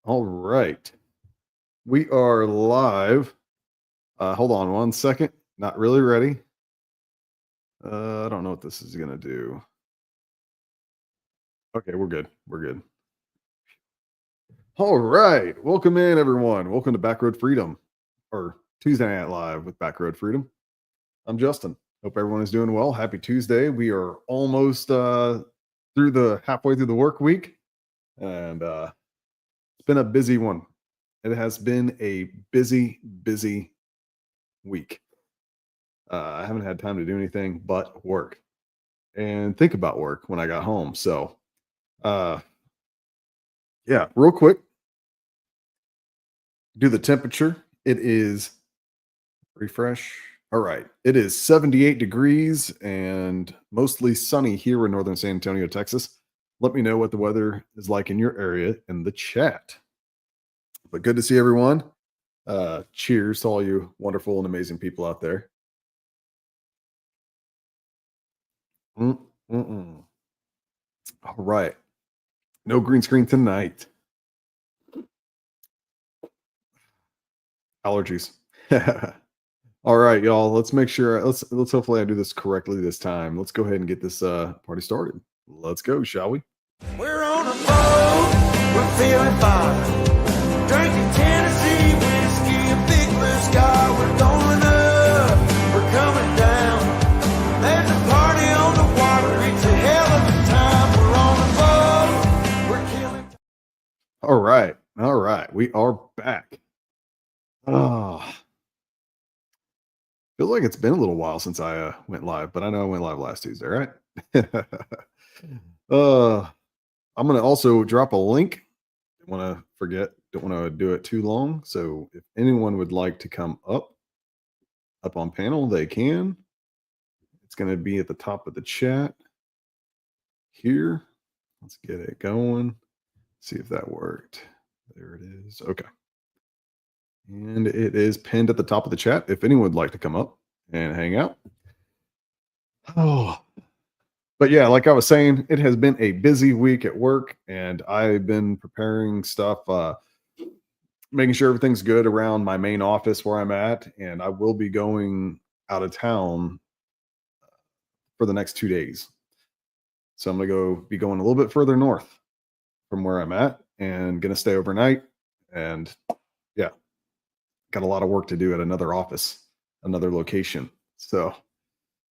All right. We are live. Hold on one second. Not really ready. I don't know what this is going to do. Okay, we're good. We're good. All right. Welcome in, everyone. Welcome to Backroad Freedom or Tuesday Night Live with Backroad Freedom. I'm Justin. Hope everyone is doing well. Happy Tuesday. We are almost through the halfway through the work week, and it's been a busy one. It has been a busy week. I haven't had time to do anything but work and think about work when I got home. So, uh, yeah, real quick, do the temperature. It is refresh. All right. It is 78 degrees and mostly sunny here in northern San Antonio, Texas. Let me know what the weather is like in your area in the chat. But good to see everyone. Cheers to all you wonderful and amazing people out there. Mm, mm-mm. All right. No green screen tonight. Allergies. All right, y'all. Let's make sure. Let's hopefully I do this correctly this time. Let's go ahead and get this party started. Let's go, shall we? We're on a boat, we're feeling fine. Drinking Tennessee whiskey, a big blue sky. We're going up, we're coming down. There's a party on the water, it's a hell of a time. We're on a boat, we're killing. All right. We are back. Oh, feels like it's been a little while since I went live, but I know I went live last Tuesday, right? uh, I'm gonna also drop a link. Don't want to forget. Don't want to do it too long. So if anyone would like to come up on panel, they can. It's going to be at the top of the chat here. Let's get it going. See if that worked. There it is. Okay. And it is pinned at the top of the chat if anyone would like to come up and hang out. Oh, but yeah, like I was saying, it has been a busy week at work, and I've been preparing stuff, making sure everything's good around my main office where I'm at. And I will be going out of town for the next 2 days. So I'm going to be going a little bit further north from where I'm at and going to stay overnight. And yeah, got a lot of work to do at another office, another location. So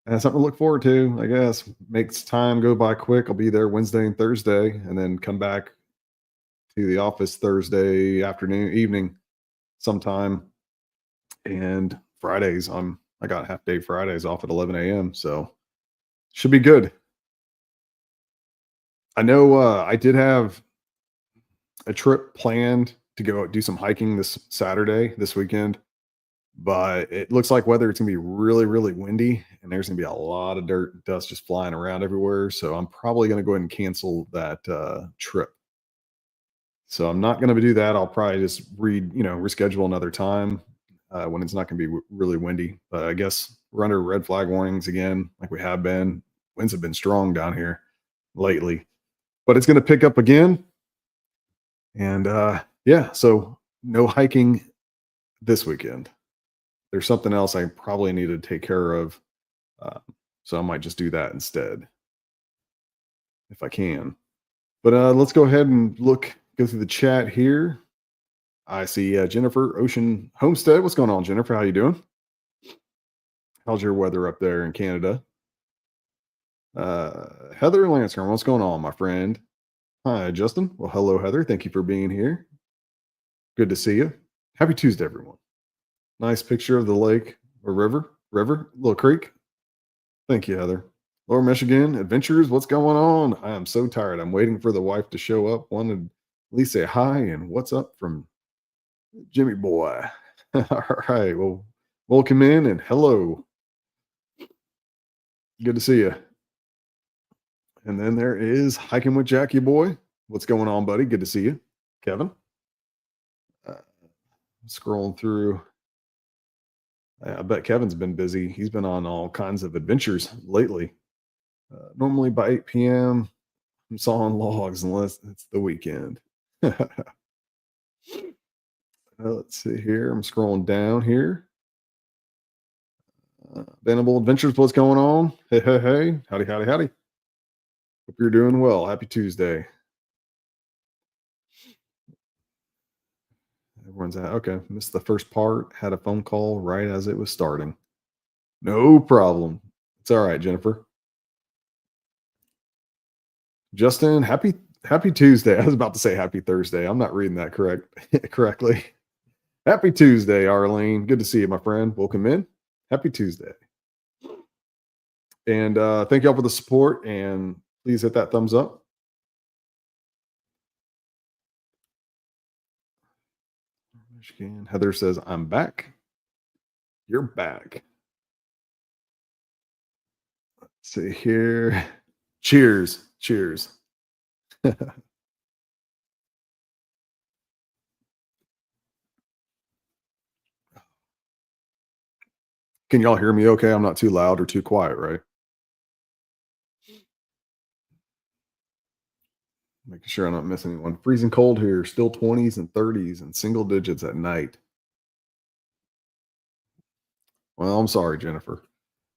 that's something to look forward to, I guess. Makes time go by quick. I'll be there Wednesday and Thursday and then come back to the office Thursday afternoon, evening sometime. And Fridays, I got half day Fridays off at 11 a.m. So should be good. I know I did have a trip planned to go do some hiking this weekend, but it looks like weather it's gonna be really windy and there's gonna be a lot of dirt and dust just flying around everywhere. So I'm probably gonna go ahead and cancel that trip. So I'm not gonna do that. I'll probably just reschedule another time when it's not gonna be really windy. But I guess we're under red flag warnings again, like we have been. Winds have been strong down here lately, but it's gonna pick up again. And yeah, so no hiking this weekend. There's something else I probably need to take care of. Uh, so I might just do that instead if I can. But let's go ahead and go through the chat here. I see Jennifer Ocean Homestead. What's going on, Jennifer? How you doing? How's your weather up there in Canada? Heather Lanscombe, what's going on, my friend? Hi, Justin. Well, hello, Heather. Thank you for being here. Good to see you. Happy Tuesday, everyone. Nice picture of the lake or river, little creek. Thank you, Heather. Lower Michigan Adventures, what's going on? I am so tired. I'm waiting for the wife to show up. Wanted at least say hi and what's up from Jimmy boy. All right. Well, welcome in and hello. Good to see you. And then there is Hiking with Jackie boy. What's going on, buddy? Good to see you. Kevin. Scrolling through. I bet Kevin's been busy. He's been on all kinds of adventures lately. Normally by 8 p.m., I'm sawing logs unless it's the weekend. Let's see here. I'm scrolling down here. Venable Adventures, what's going on? Hey, hey, hey. Howdy, howdy, howdy. Hope you're doing well. Happy Tuesday. Everyone's at okay. Missed the first part. Had a phone call right as it was starting. No problem. It's all right, Jennifer. Justin, happy Tuesday. I was about to say happy Thursday. I'm not reading that correctly. Happy Tuesday, Arlene. Good to see you, my friend. Welcome in. Happy Tuesday. And thank y'all for the support. And please hit that thumbs up. Michigan. Heather says, I'm back. You're back. Let's see here. Cheers. Cheers. Can y'all hear me okay? I'm not too loud or too quiet, right? Making sure I'm not missing anyone. Freezing cold here, still 20s and 30s and single digits at night. Well, I'm sorry, Jennifer.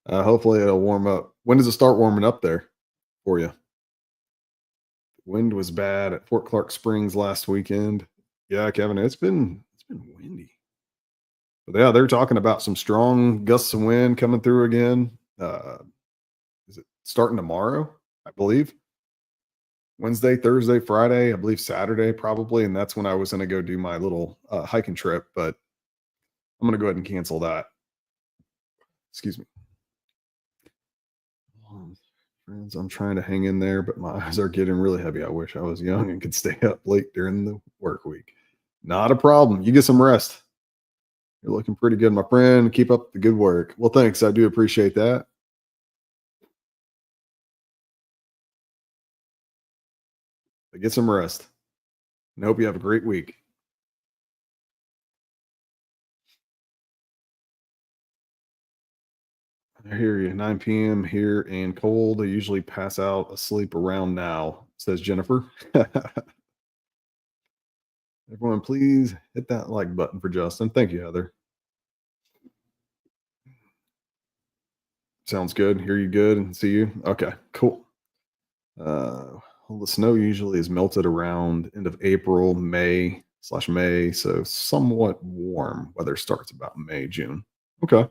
Hopefully it'll warm up. When does it start warming up there for you? Wind was bad at Fort Clark Springs last weekend. Yeah, Kevin, it's been windy. But yeah, they're talking about some strong gusts of wind coming through again. Is it starting tomorrow? I believe Wednesday, Thursday, Friday. I believe Saturday probably, and that's when I was going to go do my little hiking trip. But I'm going to go ahead and cancel that. Excuse me. Friends, I'm trying to hang in there, but my eyes are getting really heavy. I wish I was young and could stay up late during the work week. Not a problem. You get some rest. You're looking pretty good, my friend. Keep up the good work. Well, thanks. I do appreciate that. But get some rest. And hope you have a great week. I hear you. 9 p.m. here and cold. I usually pass out asleep around now, says Jennifer. Everyone, please hit that like button for Justin. Thank you, Heather. Sounds good. Hear you good and see you. Okay, cool. Well, the snow usually is melted around end of April, May/May, so somewhat warm. Weather starts about May, June. Okay.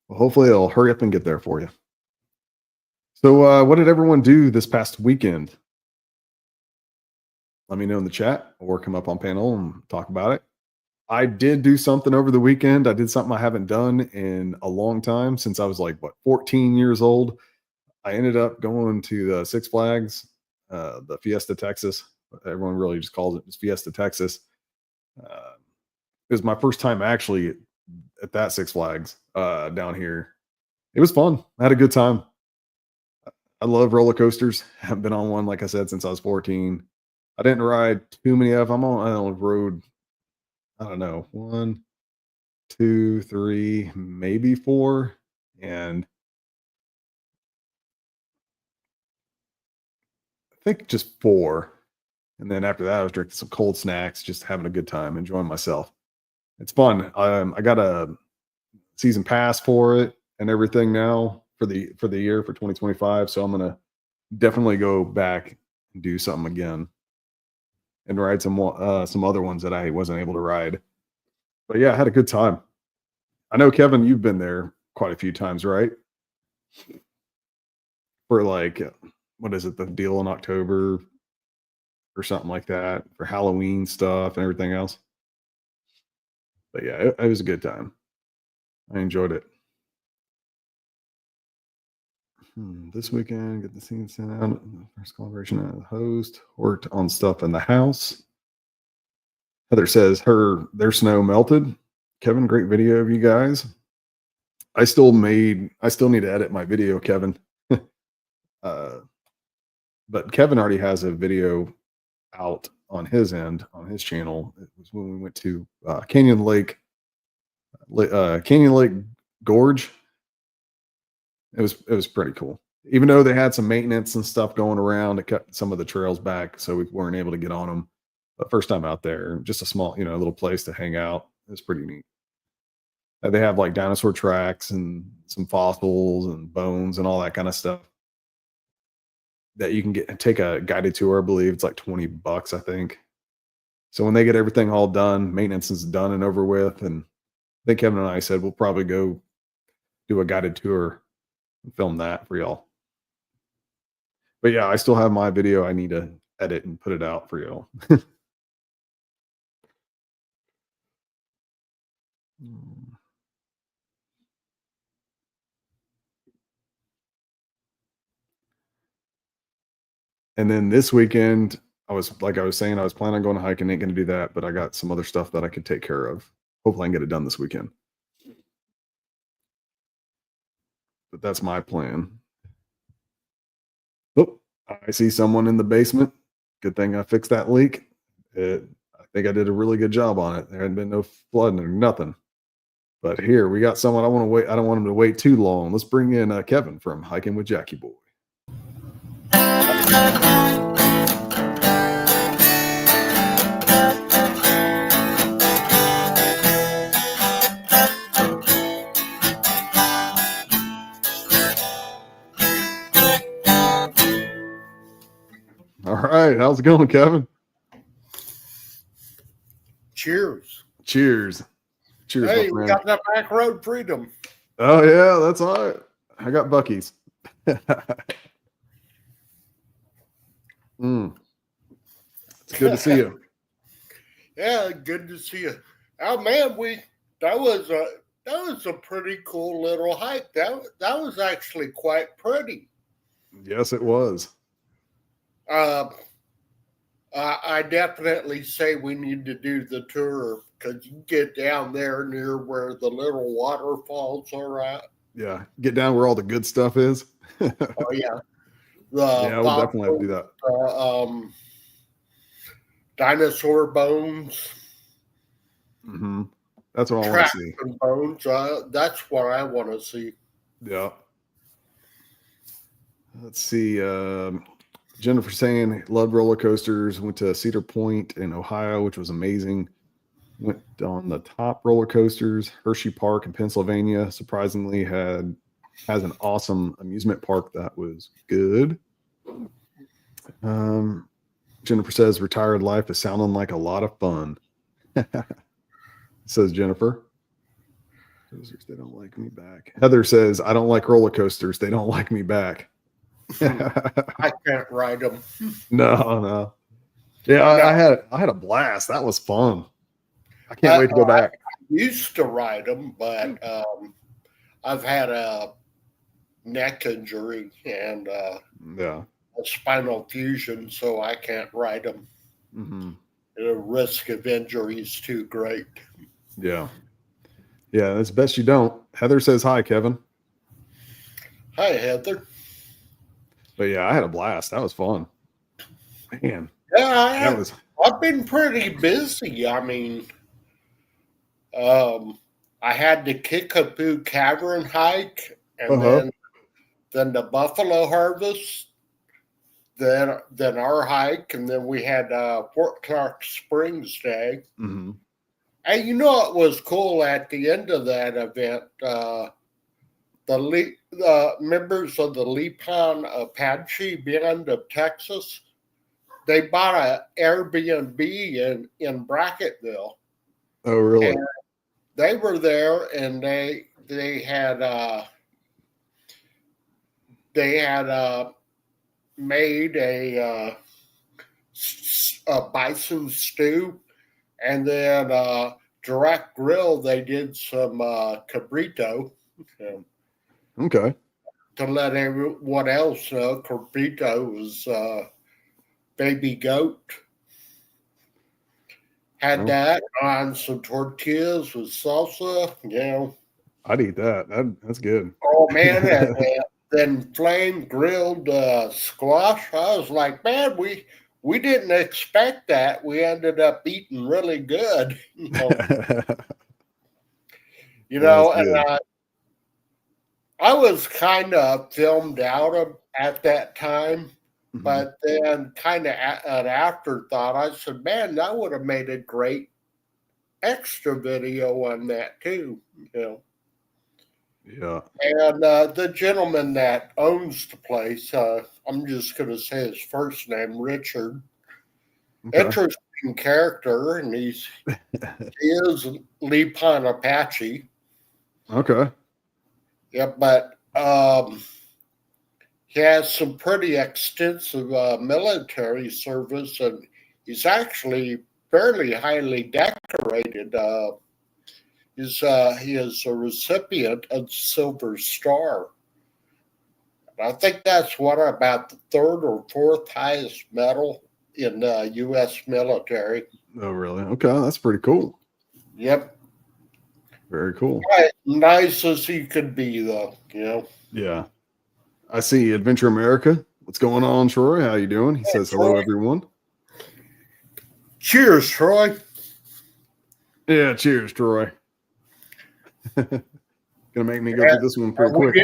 Well, hopefully it'll hurry up and get there for you. So, what did everyone do this past weekend? Let me know in the chat or come up on panel and talk about it. I did do something over the weekend. I did something I haven't done in a long time since I was like, what, 14 years old. I ended up going to the Six Flags, the Fiesta Texas. Everyone really just calls it just Fiesta Texas. It was my first time actually at that Six Flags down here. It was fun. I had a good time. I love roller coasters. Haven't been on one, like I said, since I was 14. I didn't ride too many of them. I only rode, I don't know, one, two, three, maybe four. And I think just four. And then after that, I was drinking some cold snacks, just having a good time, enjoying myself. It's fun. I got a season pass for it and everything now for the year for 2025. So I'm gonna definitely go back and do something again and ride some other ones that I wasn't able to ride. But yeah, I had a good time. I know Kevin, you've been there quite a few times, right? For like what is it, the deal in October or something like that for Halloween stuff and everything else. But yeah, it was a good time. I enjoyed it. This weekend, get the scene sent out. First collaboration as a host. Worked on stuff in the house. Heather says their snow melted. Kevin, great video of you guys. I still need to edit my video, Kevin. But Kevin already has a video out on his end on his channel. It was when we went to Canyon Lake Gorge. It was pretty cool. even though they had some maintenance and stuff going around, it cut some of the trails back, so we weren't able to get on them. But first time out there, just a small, little place to hang out. It's pretty neat. They have like dinosaur tracks and some fossils and bones and all that kind of stuff that you can take a guided tour. I believe it's like $20, I think. So when they get everything all done, maintenance is done and over with, and I think Kevin and I said we'll probably go do a guided tour and film that for y'all. But yeah, I still have my video I need to edit and put it out for y'all. And then this weekend, I was saying, I was planning on going hiking. Ain't going to do that, but I got some other stuff that I could take care of. Hopefully, I can get it done this weekend. But that's my plan. Oh, I see someone in the basement. Good thing I fixed that leak. I think I did a really good job on it. There hadn't been no flooding or nothing. But here we got someone. I want to wait. I don't want him to wait too long. Let's bring in Kevin from Hiking with Jackie Boy. All right, how's it going, Kevin? Cheers. Cheers. Cheers, Hey, my we friend. got that Backroad Freedom. Oh yeah, that's all right. I got Buc-ee's. It's good to see you. Yeah, good to see you. Oh man, that was a pretty cool little hike. That was actually quite pretty. Yes, it was. I definitely say we need to do the tour because you get down there near where the little waterfalls are at. Yeah, get down where all the good stuff is. Oh yeah, Yeah, we'll definitely have to do that. Dinosaur bones. Mm-hmm. That's what I want to see. And bones. That's what I want to see. Yeah. Let's see. Jennifer saying loved roller coasters. Went to Cedar Point in Ohio, which was amazing. Went on the top roller coasters. Hershey Park in Pennsylvania surprisingly has an awesome amusement park that was good. Jennifer says retired life is sounding like a lot of fun. Says Jennifer. They don't like me back. Heather says I don't like roller coasters. They don't like me back. I can't ride them. No. Yeah, I had a blast. That was fun. I can't wait to go back. I used to ride them, but I've had a neck injury and a spinal fusion, so I can't ride them. Mm-hmm. The risk of injury is too great. Yeah, it's best you don't. Heather says hi, Kevin. Hi, Heather. But yeah, I had a blast. That was fun. Man. Yeah, I've been pretty busy. I mean, I had the Kickapoo Cavern hike, and then the Buffalo Harvest, then our hike, and then we had Fort Clark Springs Day. Mm-hmm. And you know what was cool at the end of that event? The members of the Lepon Apache Band of Texas, they bought an Airbnb in Brackettville. Oh, really? And they were there, and they had made a bison stew, and then direct grill. They did some cabrito. Okay. To let everyone else know, cabrito was baby goat. Had that on some tortillas with salsa. I'd eat that. That's good. Oh man, and then flame grilled squash. I was like, man, we didn't expect that. We ended up eating really good. And I was kind of filmed out at that time, Mhm. but then kind of an afterthought, I said, man, that would have made a great extra video on that too, you know. Yeah. And the gentleman that owns the place, I'm just going to say his first name, Richard. Okay. Interesting character, and he is Lee Pine Apache. Okay. Yeah, but he has some pretty extensive military service, and he's actually fairly highly decorated. He is a recipient of the Silver Star. I think that's what about the third or fourth highest medal in the U.S. military. Oh, really? Okay, that's pretty cool. Yep. Very cool. Right. Nice as he could be, though. You know. Yeah. I see Adventure America. What's going on, Troy? How you doing? He says hello, Troy. everyone. Cheers, Troy. Yeah, cheers, Troy. Gonna make me go through this one pretty quick.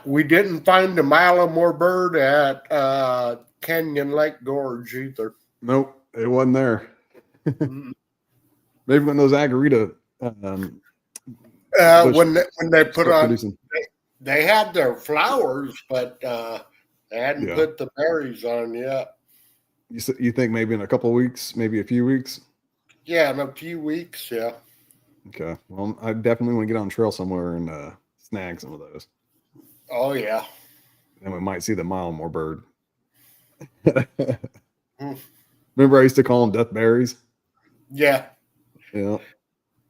We didn't find the Malamore bird at Canyon Lake Gorge either. Nope, it wasn't there. Maybe when those Agarita when they put on producing. they had their flowers, but they hadn't put the berries on yet. You think maybe in a couple of weeks, maybe a few weeks? Yeah, in a few weeks, yeah. Okay. Well, I definitely want to get on trail somewhere and snag some of those. Oh, yeah. And we might see the Malamore bird. Remember I used to call them death berries? Yeah. Yeah.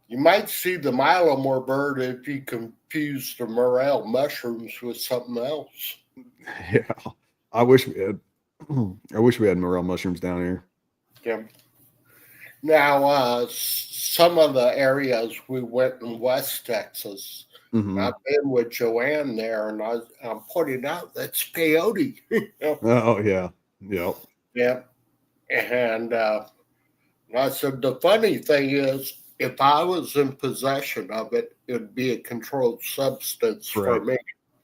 You might see the Malamore bird if you confuse the morel mushrooms with something else. Yeah. I wish we had morel mushrooms down here. Yeah. Now, some of the areas we went in West Texas, I've been with Joanne there, and I'm pointing out that's peyote. Oh, yeah. Yep. Yeah. And I said, the funny thing is, if I was in possession of it, it would be a controlled substance for me.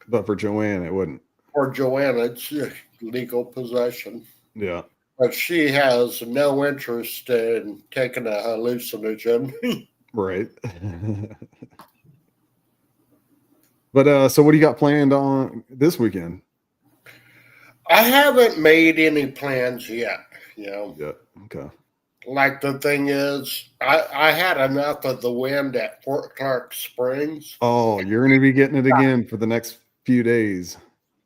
But for Joanne, it wouldn't. For Joanne, it's legal possession. Yeah. But she has no interest in taking a hallucinogen. Right. But so what do you got planned on this weekend? I haven't made any plans yet, you know. Yeah. Okay. Like the thing is, I had enough of the wind at Fort Clark Springs. Oh, you're going to be getting it again for the next few days.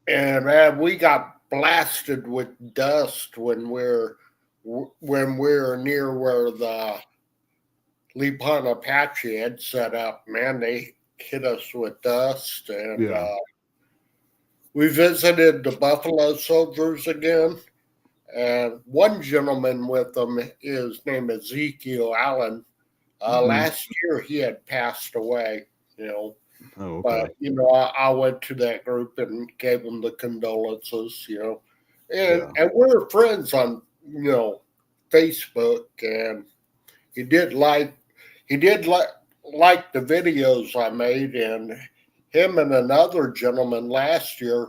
And man, we got blasted with dust when we're near where the Lipan Apache had set up. Man, they hit us with dust, and we visited the Buffalo Soldiers again. And one gentleman with them, his name is Ezekiel Allen. Last year he had passed away, you know. Oh, okay. But, you know, I went to that group and gave them the condolences, you know. And we're friends on, you know, Facebook, and he did like the videos I made, and him and another gentleman last year,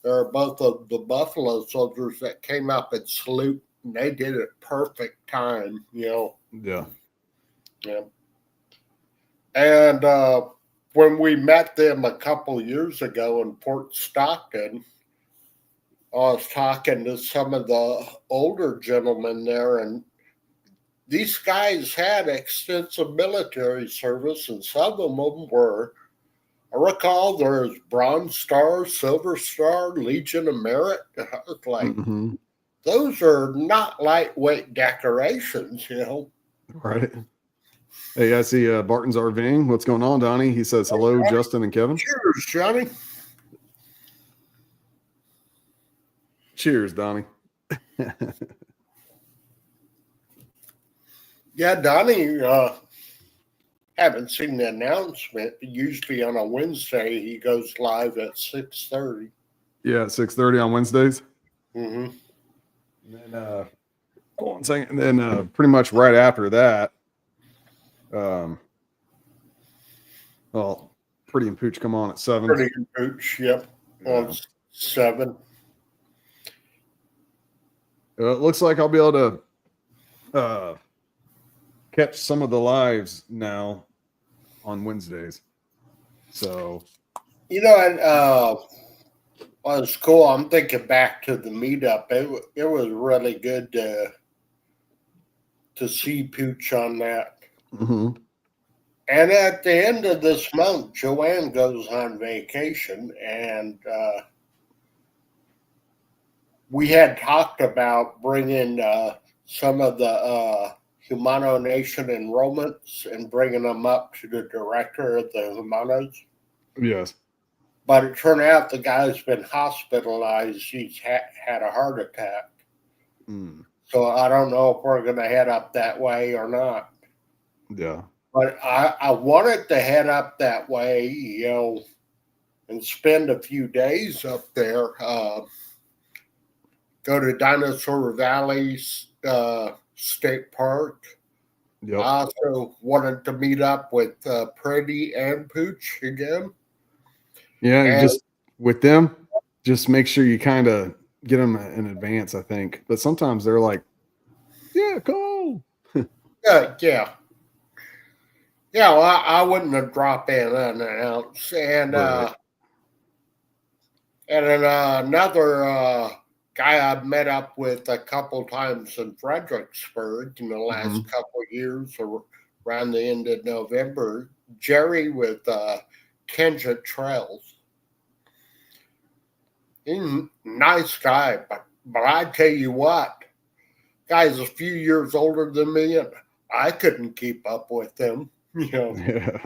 they're both of the Buffalo Soldiers that came up and salute, and they did it perfect time, you know. Yeah. Yeah. And when we met them a couple years ago in Port Stockton, I was talking to some of the older gentlemen there, and these guys had extensive military service, and some of them were, I recall there's Bronze Star, Silver Star, Legion of Merit. I was like, those are not lightweight decorations, you know. Right. Hey, I see Barton's RVing. What's going on, Donnie? He says hello, Johnny. Justin and Kevin. Cheers, Johnny. Cheers, Donnie. Yeah, Donnie, haven't seen the announcement. Usually on a Wednesday, he goes live at 6:30. Yeah, 6:30 on Wednesdays. Mm-hmm. And then, hold on a second. And then pretty much right after that, well, Pretty and Pooch come on at 7. Pretty and Pooch, yep, on 7. It looks like I'll be able to catch some of the lives now on Wednesdays. So, And well, it's cool. I'm thinking back to the meetup. It was really good to see Pooch on that. mm-hmm. And at the end of this month, Joanne goes on vacation, and we had talked about bringing some of the Humano Nation enrollments and bringing them up to the director of the Humanos. Yes. But it turned out the guy's been hospitalized. He's had a heart attack. Mm. So I don't know if we're going to head up that way or not. Yeah. But I wanted to head up that way, and spend a few days up there. Go to Dinosaur Valley State Park. Yep. I also wanted to meet up with Pretty and Pooch again. Yeah, And just with them, just make sure you kind of get them in advance, I think. But sometimes they're like, yeah, cool. yeah. Yeah, well, I wouldn't have dropped in unannounced. And Right. and then another guy I've met up with a couple times in Fredericksburg in the last couple of years, or around the end of November, Jerry with Tangent Trails. He's a nice guy, but I tell you what, guy's a few years older than me, and I couldn't keep up with him. Yeah.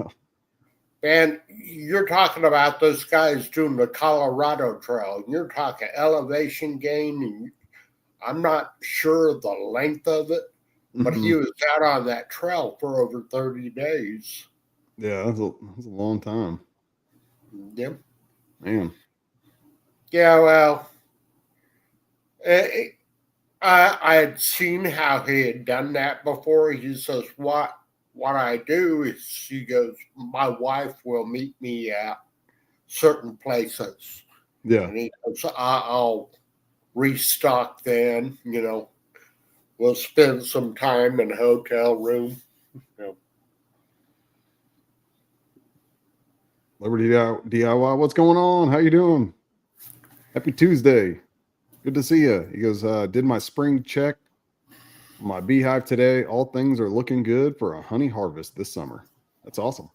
And you're talking about those guys doing the Colorado Trail, and you're talking elevation gain, and I'm not sure the length of it, but he was out on that trail for over 30 days. Yeah, that's a long time. Yep. Man. Yeah, well, I had seen how he had done that before. He says, what I do is, he goes, my wife will meet me at certain places. Yeah. And he goes, I'll restock then, we'll spend some time in a hotel room. Liberty DIY, what's going on? How you doing? Happy Tuesday. Good to see you. He goes, did my spring check, my beehive today. All things are looking good for a honey harvest this summer. That's awesome.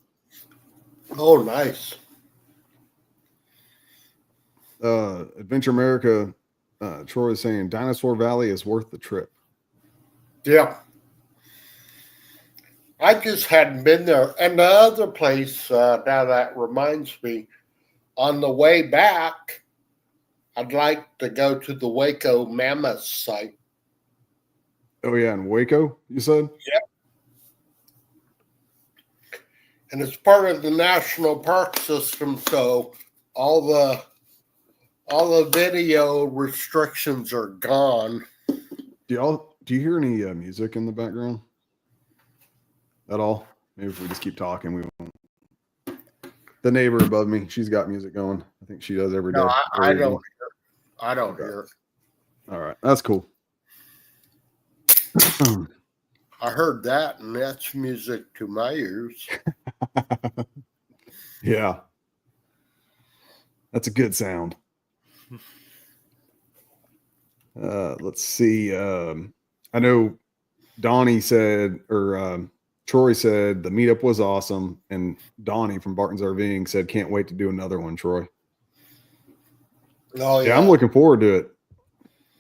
Oh, nice. Adventure America, Troy is saying Dinosaur Valley is worth the trip. Yeah. I just hadn't been there. And the other place, now that reminds me, on the way back, I'd like to go to the Waco Mammoth site. Oh, yeah, in Waco, you said? Yep. And it's part of the national park system, so all the video restrictions are gone. Do you hear any music in the background at all? Maybe if we just keep talking, we won't. The neighbor above me, she's got music going. I think she does every day. No, I don't. I don't Okay. hear. All right, that's cool. I heard that, and that's music to my ears. Yeah, that's a good sound. Let's see. I know Donnie said, or Troy said, the meetup was awesome, and Donnie from Barton's RVing said, can't wait to do another one, Troy. Oh, Yeah, I'm looking forward to it.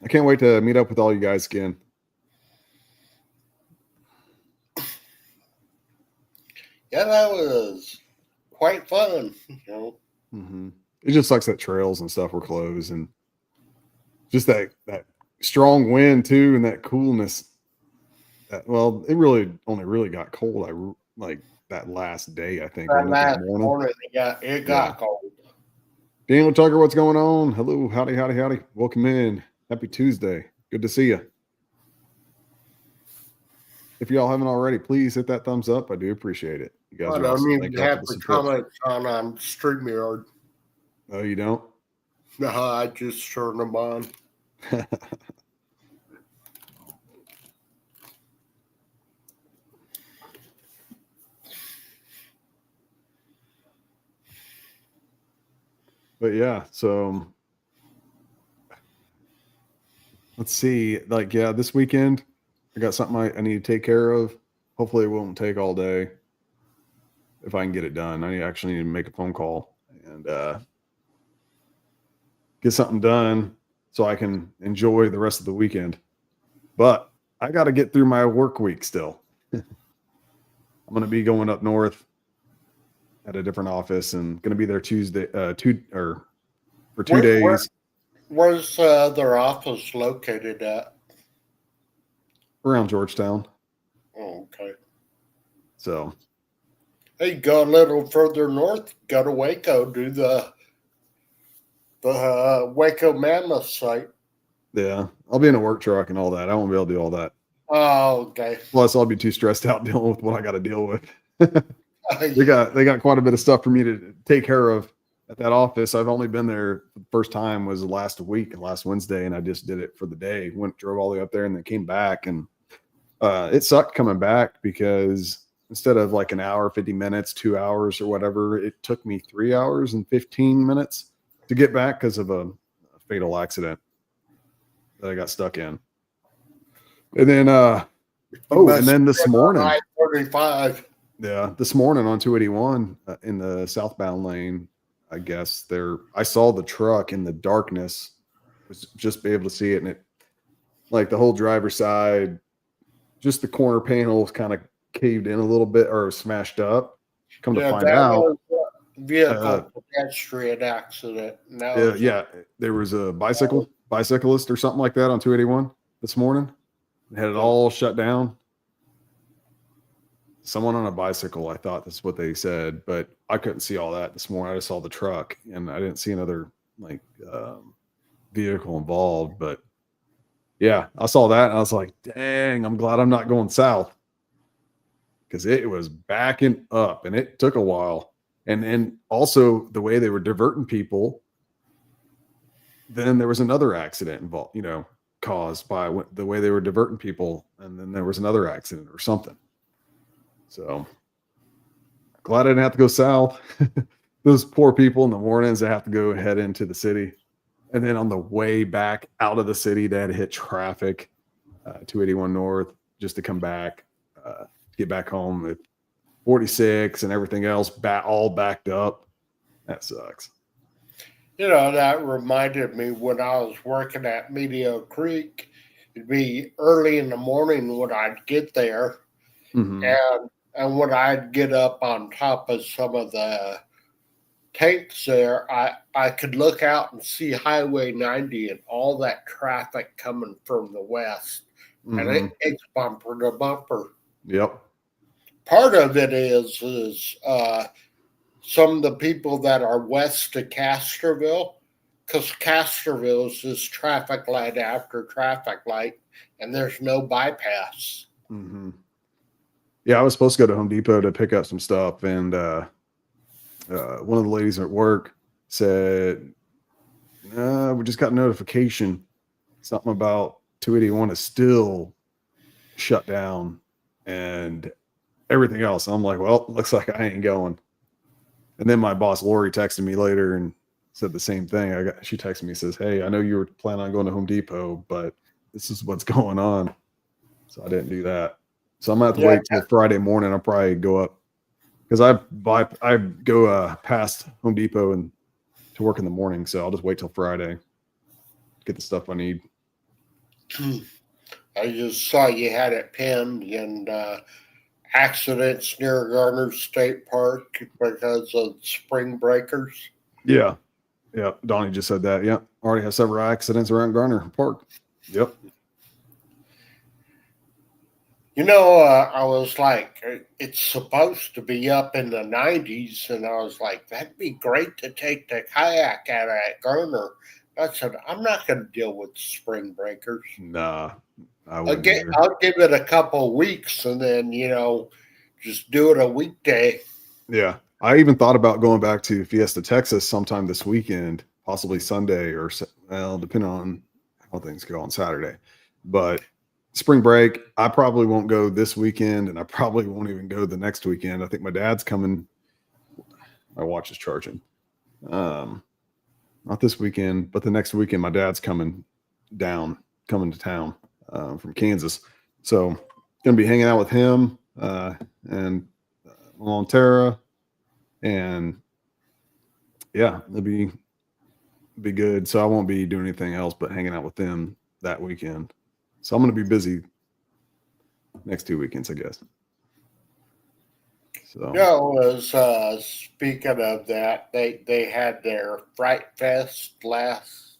I can't wait to meet up with all you guys again. Yeah, that was quite fun. It just sucks that trails and stuff were closed, and just that strong wind too, and that coolness. Well, it really only really got cold. Like that last day, I think. That last morning. morning, it got cold. Daniel Tucker, what's going on? Hello, howdy. Welcome in. Happy Tuesday. Good to see you. If y'all haven't already, please hit that thumbs up. I do appreciate it. You guys I are don't awesome. even Thank y'all for have the the support. comments on StreamYard. Oh, you don't? No, I just turned them on. But yeah, so let's see. Like, yeah, this weekend I got something I need to take care of. Hopefully it won't take all day. If I can get it done, actually need to make a phone call and get something done so I can enjoy the rest of the weekend. But I got to get through my work week still. I'm going to be going up north at a different office and going to be there Tuesday, for 2 days Where's their office located at? around Georgetown. Oh, okay. So, Hey, go a little further north, go to Waco, do the Waco Mammoth site. yeah, I'll be in a work truck and all that. I won't be able to do all that. Oh, okay. Plus, I'll be too stressed out dealing with what I got to deal with. They got quite a bit of stuff for me to take care of at that office. I've only been there the first time was last Wednesday, and I just did it for the day. Drove all the way up there and then came back, and it sucked coming back because instead of like an hour, 50 minutes, 2 hours or whatever, it took me 3 hours and 15 minutes to get back because of a fatal accident that I got stuck in. And then, and then this morning, I-45. yeah, this morning on 281 in the southbound lane, I guess I saw the truck in the darkness, was just be able to see it, and it like the whole driver's side, just the corner panel was kind of caved in a little bit or smashed up. Come to find out, vehicle pedestrian accident. yeah, there was a bicyclist or something like that on 281 this morning. It had it all shut down. Someone on a bicycle, I thought that's what they said, but I couldn't see all that this morning. I just saw the truck and I didn't see another vehicle involved. But yeah, I saw that and I was like, dang, I'm glad I'm not going south, because it was backing up and it took a while. And also the way they were diverting people, then there was another accident involved, caused by the way they were diverting people. And then there was another accident or something. So glad I didn't have to go south. Those poor people in the mornings, they have to head into the city. And then on the way back out of the city, they had to hit traffic, 281 North, just to come back, get back home at 46 and everything else all backed up. That sucks. That reminded me when I was working at Medio Creek, it'd be early in the morning when I'd get there. Mm-hmm. And when I'd get up on top of some of the tanks there, I could look out and see Highway 90 and all that traffic coming from the west. Mm-hmm. And it's bumper to bumper. Yep. Part of it is some of the people that are west of Castroville, because Castroville is this traffic light after traffic light, and there's no bypass. Mm-hmm. Yeah, I was supposed to go to Home Depot to pick up some stuff, and one of the ladies at work said, we just got a notification, something about 281 is still shut down and everything else. I'm like, well, looks like I ain't going. And then my boss, Lori, texted me later and said the same thing. She texted me, says, hey, I know you were planning on going to Home Depot, but this is what's going on. So I didn't do that. So I'm gonna have to wait till Friday morning. I'll probably go up because I go past Home Depot and to work in the morning. So I'll just wait till Friday, get the stuff I need. I just saw you had it pinned, and accidents near Garner State Park because of spring breakers. Yeah. Donnie just said that. Yeah, already have several accidents around Garner Park. Yep. I was like, it's supposed to be up in the 90s, and I was like, that'd be great to take the kayak out at Garner. I said, I'm not going to deal with spring breakers. Nah, I'll give it a couple of weeks, and then, just do it a weekday. Yeah. I even thought about going back to Fiesta, Texas sometime this weekend, possibly Sunday or, well, depending on how things go on Saturday. But spring break, I probably won't go this weekend, and I probably won't even go the next weekend. I think my dad's coming. My watch is charging. Not this weekend, but the next weekend, my dad's coming to town from Kansas. So going to be hanging out with him and Montera. And yeah, it'll be good. So I won't be doing anything else but hanging out with them that weekend. So I'm going to be busy next 2 weekends, I guess. So Yeah, was speaking of that, they had their Fright Fest last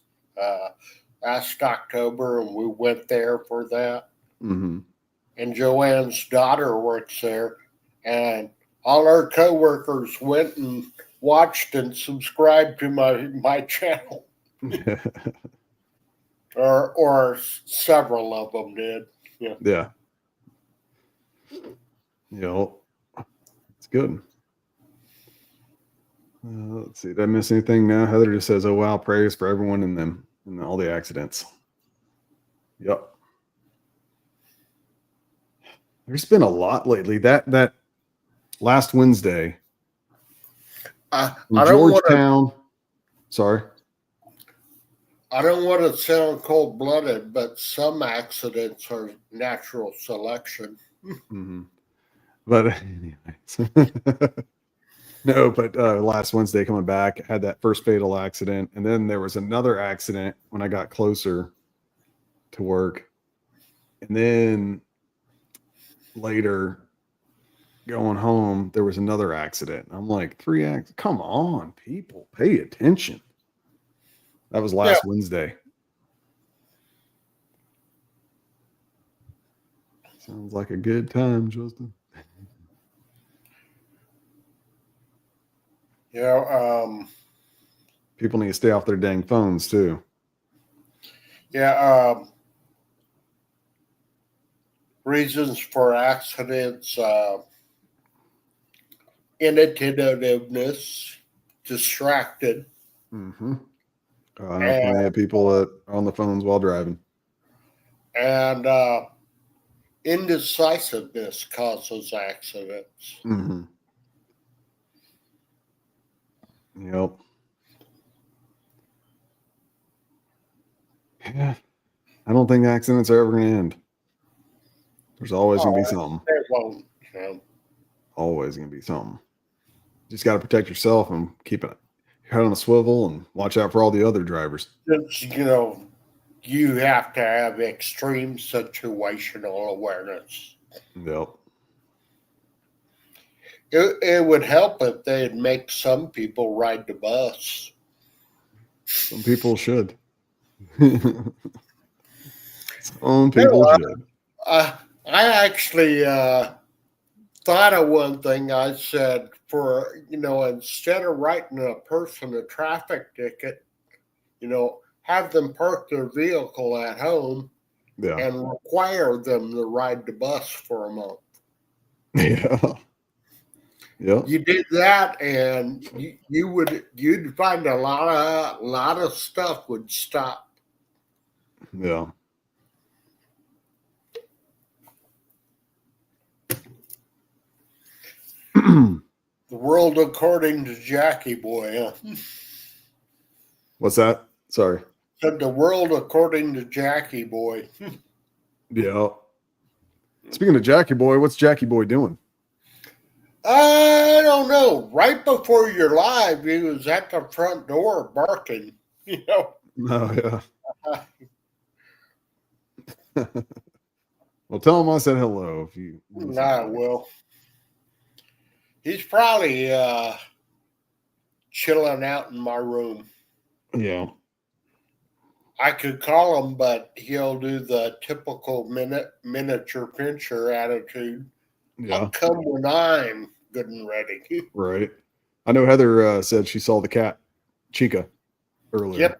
October, and we went there for that. mm-hmm. And Joanne's daughter works there, and all our coworkers went and watched and subscribed to my channel, or several of them did. Yeah. Yeah. It's good. Let's see. Did I miss anything now? Heather just says, "Oh wow, prayers for everyone in them and all the accidents." Yep. There's been a lot lately. That last Wednesday, I from don't want to. Georgetown. Sorry. I don't want to sound cold-blooded, but some accidents are natural selection. Mm-hmm. But anyways, no. But last Wednesday, coming back, I had that first fatal accident, and then there was another accident when I got closer to work, and then later going home, there was another accident. I'm like, 3 accidents. Come on, people, pay attention. That was last Wednesday. Sounds like a good time, Justin. People need to stay off their dang phones too. Yeah. Reasons for accidents: inattentiveness, distracted. Mm-hmm. I know plenty of people that are on the phones while driving. And indecisiveness causes accidents. Mm-hmm. Yep. Yeah. I don't think accidents are ever going to end. There's always going to be something. It won't. Always going to be something. Just got to protect yourself and keep it head on a swivel and watch out for all the other drivers. You have to have extreme situational awareness. Yep. It would help if they'd make some people ride the bus. Some people should. Some people should. I actually thought of one thing. I said, instead of writing a person a traffic ticket, have them park their vehicle at home and require them to ride the bus for a month. Yeah. Yeah. You did that, and you'd find a lot of stuff would stop. Yeah. The world according to Jackie Boy. Huh? What's that? Sorry. Said the world according to Jackie Boy. Yeah. Speaking of Jackie Boy, what's Jackie Boy doing? I don't know. Right before you're live, he was at the front door barking. Oh, yeah. Well, tell him I said hello. If you. I will. He's probably chilling out in my room. Yeah. I could call him, but he'll do the typical miniature pincher attitude. Yeah. I'll come when I'm good and ready. Right. I know Heather said she saw the cat, Chica, earlier.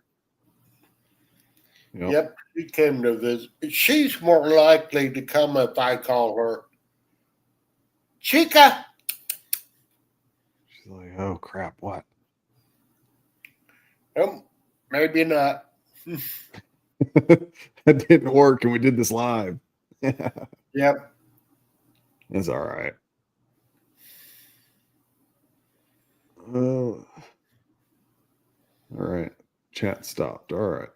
Yep. She came to visit. She's more likely to come if I call her. Chica. She's like, oh crap, what? Maybe not. That didn't work, and we did this live. Yep. It's all right. All right. Chat stopped. All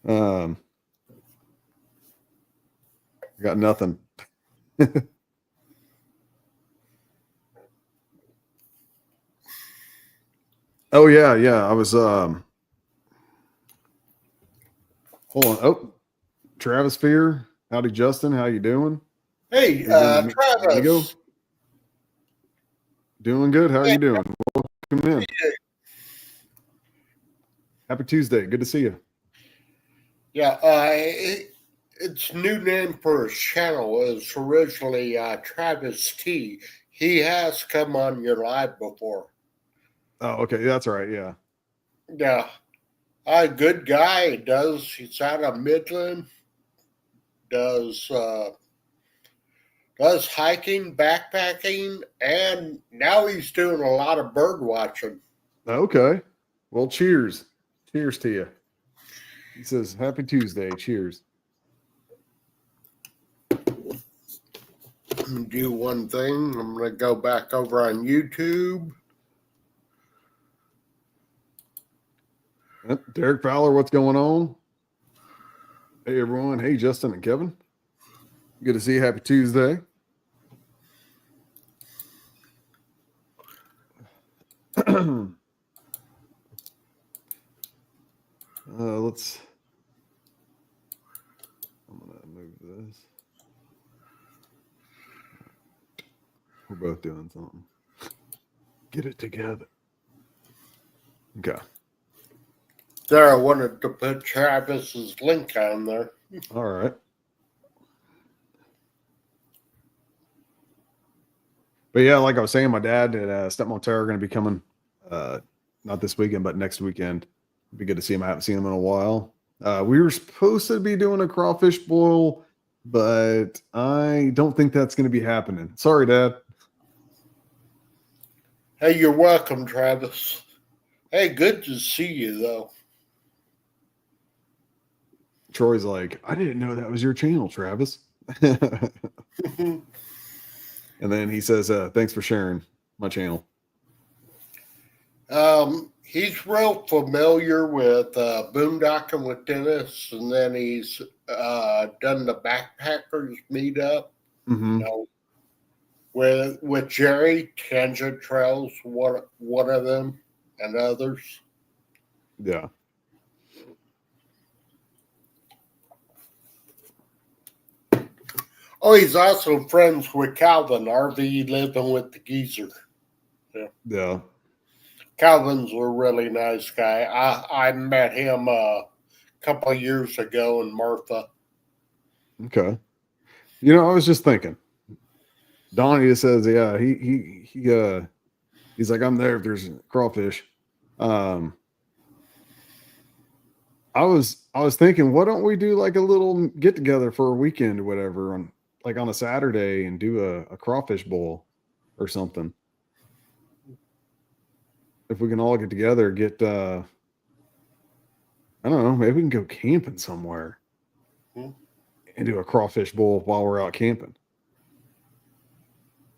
right. Got nothing. Oh yeah. I was hold on. Oh, Travis Fear. Howdy, Justin. How you doing? Hey, Travis. Doing good. How are you doing? Welcome in. Hey. Happy Tuesday. Good to see you. Yeah, its new name for his channel is originally Travis T. He has come on your live before. Oh, okay. That's right. Yeah. Yeah. A good guy. He's out of Midland. Does hiking, backpacking, and now he's doing a lot of bird watching. Okay. Well, cheers. Cheers to you. He says, Happy Tuesday. Cheers. Do one thing. I'm going to go back over on YouTube. Derek Fowler, what's going on? Hey, everyone. Hey, Justin and Kevin. Good to see you. Happy Tuesday. Let's. I'm going to move this. We're both doing something. Get it together. Okay. There, I wanted to put Travis's link on there. All right. But yeah, like I was saying, my dad and stepmom Tara are going to be coming, not this weekend, but next weekend. It'd be good to see him. I haven't seen him in a while. We were supposed to be doing a crawfish boil, but I don't think that's going to be happening. Sorry, Dad. Hey, you're welcome, Travis. Hey, good to see you, though. Troy's like, I didn't know that was your channel, Travis. And then he says, thanks for sharing my channel. He's real familiar with boondocking with Dennis, and then he's done the backpackers meetup. Mm-hmm. You know, with Jerry, Tangent Trails, one of them, and others. Yeah. Oh, he's also friends with Calvin, RV living with the geezer. Yeah. Calvin's a really nice guy. I met him a couple of years ago in Martha. Okay. You know, I was just thinking. Donnie just says, yeah, he's like, I'm there if there's crawfish. I was thinking, why don't we do like a little get together for a weekend or whatever on a Saturday and do a crawfish bowl or something. If we can all get together, I don't know, maybe we can go camping somewhere and do a crawfish bowl while we're out camping.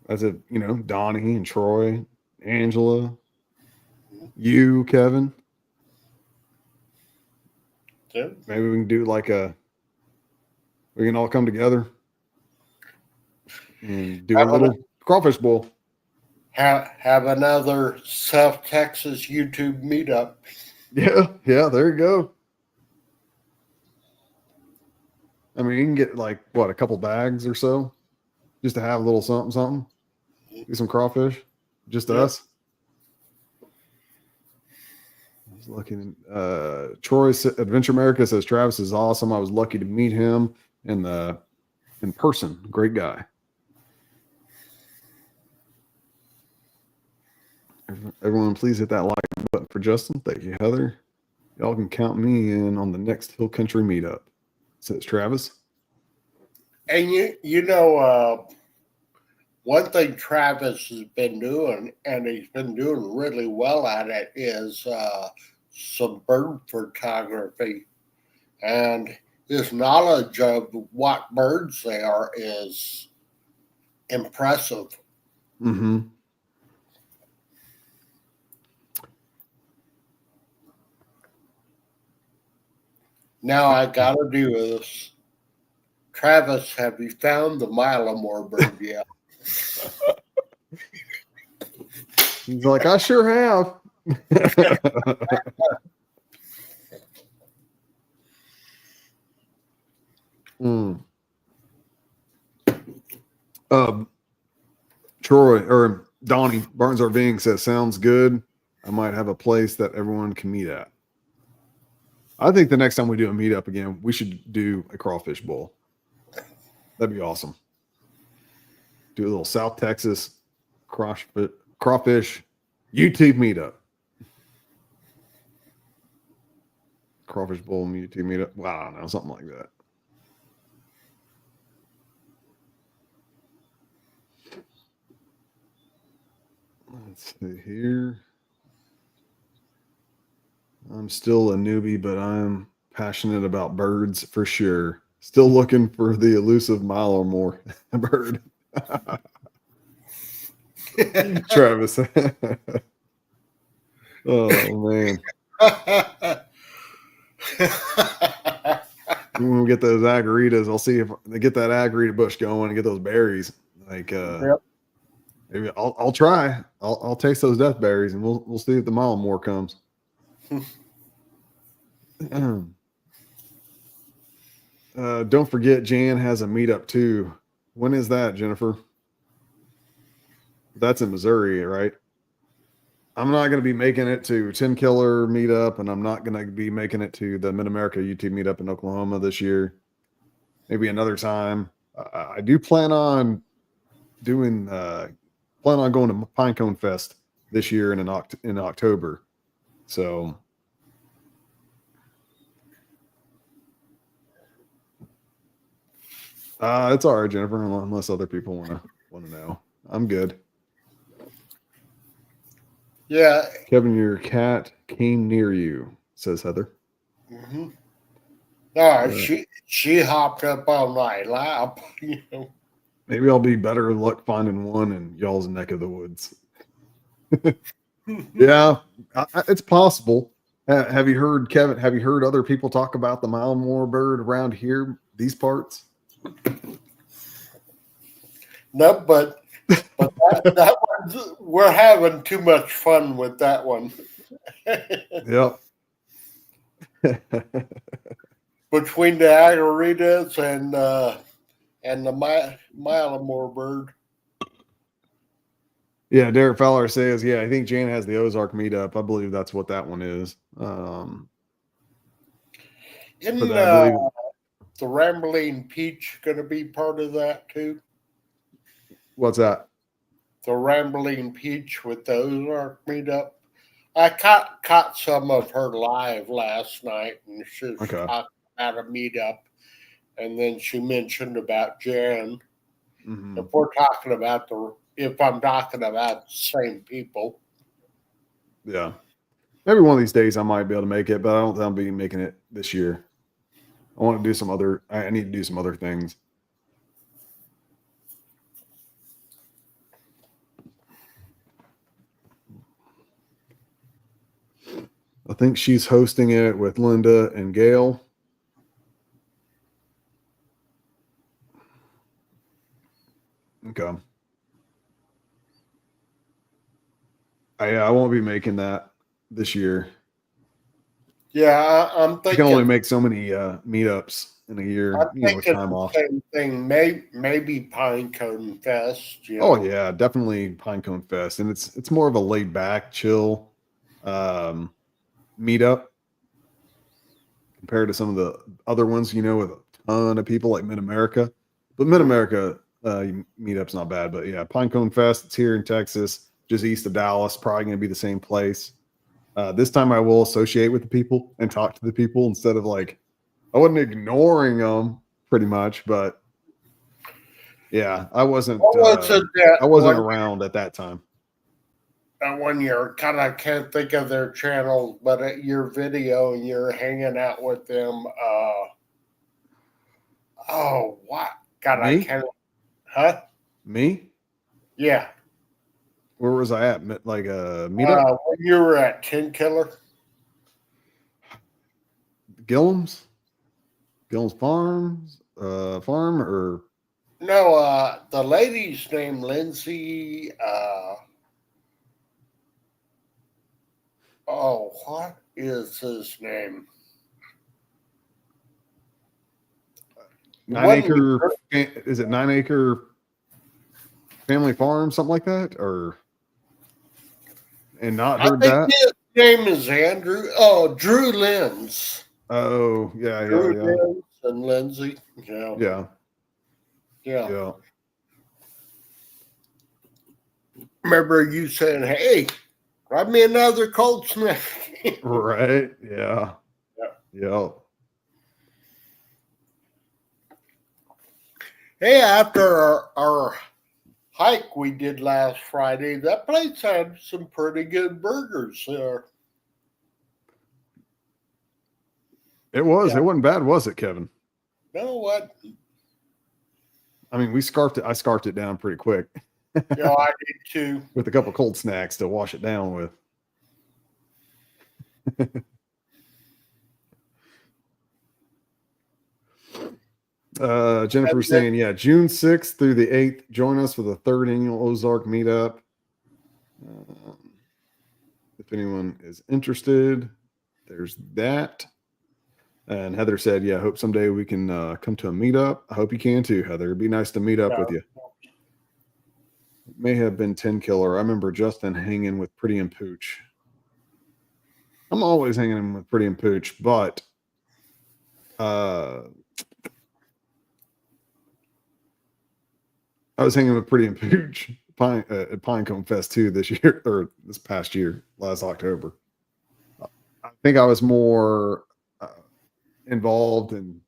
That's it, Donnie and Troy, Angela, you, Kevin. Yeah. Maybe we can do we can all come together and do a little crawfish bowl. Have another South Texas YouTube meetup. Yeah, there you go. I mean, you can get a couple bags or so just to have a little something. Do some crawfish. Just us. I was looking. Troy Adventure America says Travis is awesome. I was lucky to meet him in person. Great guy. Everyone, please hit that like button for Justin. Thank you, Heather. Y'all can count me in on the next Hill Country meetup. Says Travis. And you know, one thing Travis has been doing, and he's been doing really well at it, is some bird photography. And his knowledge of what birds they are is impressive. Mm-hmm. Now I gotta do this. Travis, have you found the Malamore bird yet? He's like, I sure have. Mm. Troy or Donnie Barnes Arving says, sounds good. I might have a place that everyone can meet at. I think the next time we do a meetup again, we should do a crawfish bowl. That'd be awesome. Do a little South Texas crawfish YouTube meetup. Crawfish bowl YouTube meetup. Well, I don't know, something like that. Let's see here. I'm still a newbie, but I'm passionate about birds for sure. Still looking for the elusive mile or more bird. Travis. Oh man. When we get those agaritas, I'll see if they get that agarita bush going and get those berries. Like Yep. maybe I'll try. I'll taste those death berries and we'll see if the mile more comes. Don't forget Jan has a meetup too. When is that, Jennifer? That's in Missouri, right? I'm not going to be making it to 10 Killer meetup, and I'm not going to be making it to the Mid-America YouTube meetup in Oklahoma this year. Maybe another time. I do plan on doing going to Pinecone Fest this year in October. So it's all right, Jennifer, unless other people want to know. I'm good. Yeah. Kevin, your cat came near you, says Heather. Mm-hmm. She hopped up on my lap. You know. Maybe I'll be better luck finding one in y'all's neck of the woods. Yeah, it's possible. Have you heard, Kevin? Have you heard other people talk about the Malamore bird around here, these parts? No, but that one, we're having too much fun with that one. Yep. Between the agaritas and the Malamore bird. Yeah, Derek Fowler says, yeah, I think Jan has the Ozark meetup. I believe that's what that one is. Isn't believe the Rambling Peach going to be part of that too? What's that? The Rambling Peach with the Ozark meetup. I caught some of her live last night, and she was talking about a meetup, and then she mentioned about Jan. Mm-hmm. If I'm talking about the same people. Yeah. Maybe one of these days I might be able to make it, but I don't think I'll be making it this year. I want to do I need to do some other things. I think she's hosting it with Linda and Gail. Okay. I won't be making that this year. Yeah, I'm thinking. You can only make so many meetups in a year. I'm thinking with time off. Same thing. Maybe Pinecone Fest. You know? Oh yeah, definitely Pinecone Fest, and it's more of a laid back, chill meetup compared to some of the other ones. With a ton of people like Mid-America, but Mid-America meetup's not bad. But yeah, Pinecone Fest. It's here in Texas, just east of Dallas. Probably going to be the same place. This time I will associate with the people and talk to the people instead of I wasn't ignoring them pretty much, but Yeah, I wasn't. What was it that I wasn't one, around at that time. that one year? God, I can't think of their channels, but at your video, you're hanging out with them. Oh, what? God, I Me? can't. Huh? Me? Yeah. Where was I at? Like a meetup? When you were at Tin Killer? Gillum's? Gillum's farm or No, the lady's name, Lindsay. Oh, what is his name? 9 acre? Is it 9 acre family farm, something like that? Or and not I heard think that? his name is Andrew. Oh, Drew Lenz. Oh, yeah, Drew yeah, Lenz and Lindsay. Yeah. yeah, Yeah. yeah, Remember you saying, hey, grab me another cold snack. right, yeah, yeah. Hey, after our hike we did last Friday, that place had some pretty good burgers there. It was. Yeah. It wasn't bad, was it, Kevin? You know what? I mean, we scarfed it. I scarfed it down pretty quick I did too. with a couple cold snacks to wash it down with. Jennifer's saying, yeah, June 6th through the 8th, join us for the 3rd annual Ozark meetup. If anyone is interested, there's that. And Heather said, yeah, I hope someday we can come to a meetup. I hope you can too, Heather. It'd be nice to meet up with you. It may have been 10 Killer. I remember Justin hanging with Pretty and Pooch. I'm always hanging with Pretty and Pooch, but I was hanging with Pretty and Pooch at Pinecone Fest too this year, or this past year, last October. I think I was more involved in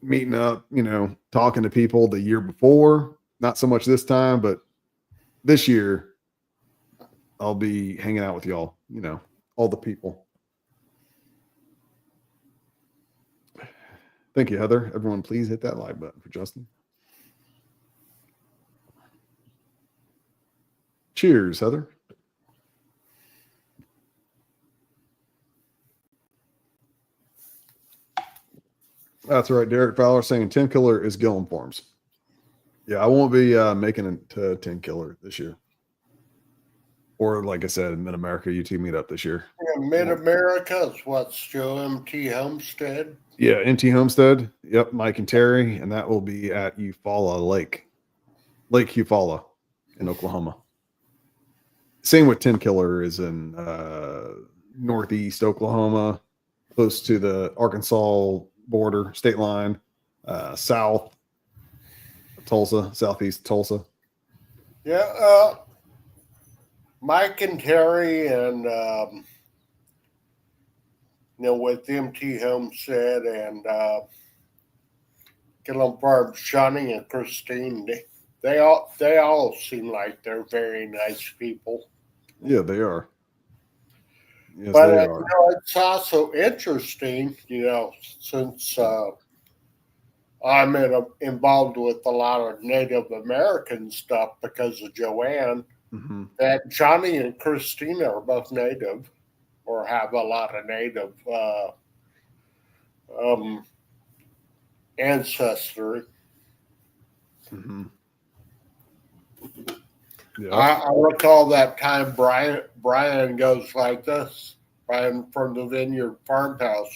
meeting up, talking to people the year before. Not so much this time, but this year I'll be hanging out with y'all, all the people. Thank you, Heather. Everyone, please hit that like button for Justin. Cheers, Heather. That's right. Derek Fowler saying 10 Killer is Gillum Farms. Yeah, I won't be making it to 10 Killer this year. Or like I said, Mid-America UT meetup this year. Yeah, Mid-America is what's Joe MT Homestead? Yeah, MT Homestead. Yep, Mike and Terry. And that will be at Eufaula Lake Eufaula in Oklahoma. Same with 10 Killer is in northeast Oklahoma, close to the Arkansas border, state line, south Tulsa, southeast Tulsa. Yeah, Mike and Terry and with MT Homestead and Gillum Farms, Johnny and Christine, they all seem like they're very nice people. Yeah, they are. Yes, but they are. It's also interesting, since I'm involved with a lot of Native American stuff because of Joanne, that Johnny and Christina are both Native or have a lot of Native ancestry. Yeah. I recall that time Brian goes like this, Brian from the Vineyard Farmhouse.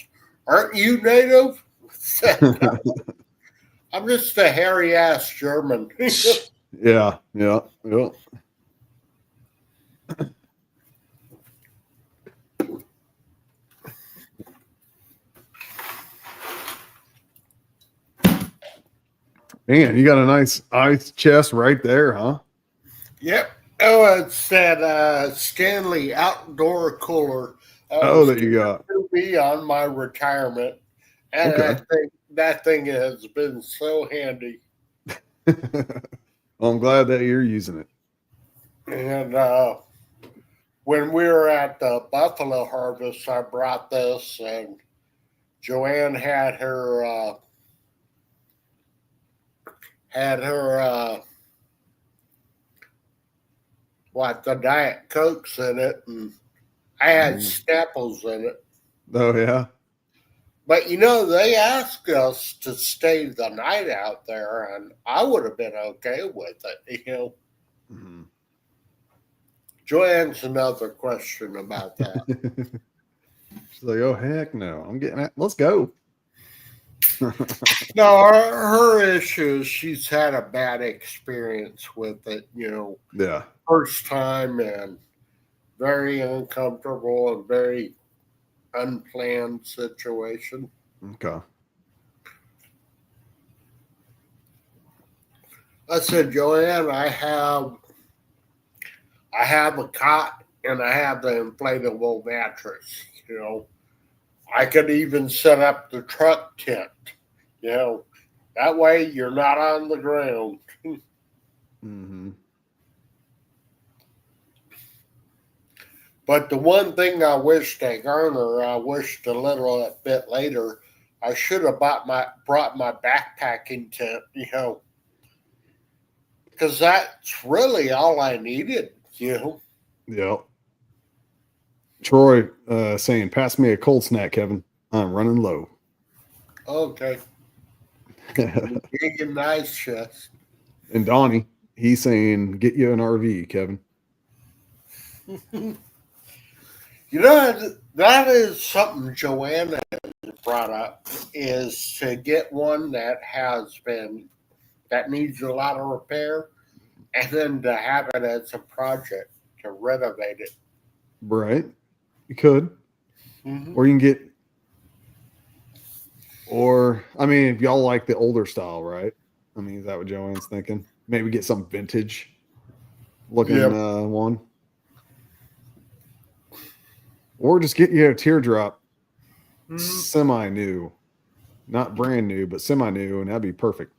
Aren't you Native? I'm just a hairy ass German. Yeah. Man, you got a nice ice chest right there, huh? Yep. Oh, it's that Stanley outdoor cooler. That you got. To be on my retirement, and that thing has been so handy. Well, I'm glad that you're using it. And when we were at the buffalo harvest, I brought this, and Joanne had her the Diet Cokes in it, and I had Snapples in it. Oh yeah. But they asked us to stay the night out there, and I would have been okay with it. Mhm. Joanne's another question about that. She's like, oh heck no, I'm getting it. Let's go. No, her issue is she's had a bad experience with it, Yeah. first time, and very uncomfortable and very unplanned situation. Okay. I said, Joanne, I have a cot and I have the inflatable mattress. I could even set up the truck tent. That way you're not on the ground. Mm-hmm. But the one thing I wished at Garner, I wished a little bit later, I should have brought my backpacking tent, because that's really all I needed, Yep. Troy saying, pass me a cold snack, Kevin. I'm running low. Okay. Big and nice chest. And Donnie, he's saying, get you an RV, Kevin. That is something Joanna brought up, is to get one that needs a lot of repair, and then to have it as a project to renovate it. Right. You could. Mm-hmm. Or you can get, if y'all like the older style, right? Is that what Joanne's thinking? Maybe get some vintage looking one. Or just get you a teardrop, semi-new. Not brand new, but semi-new, and that'd be perfect.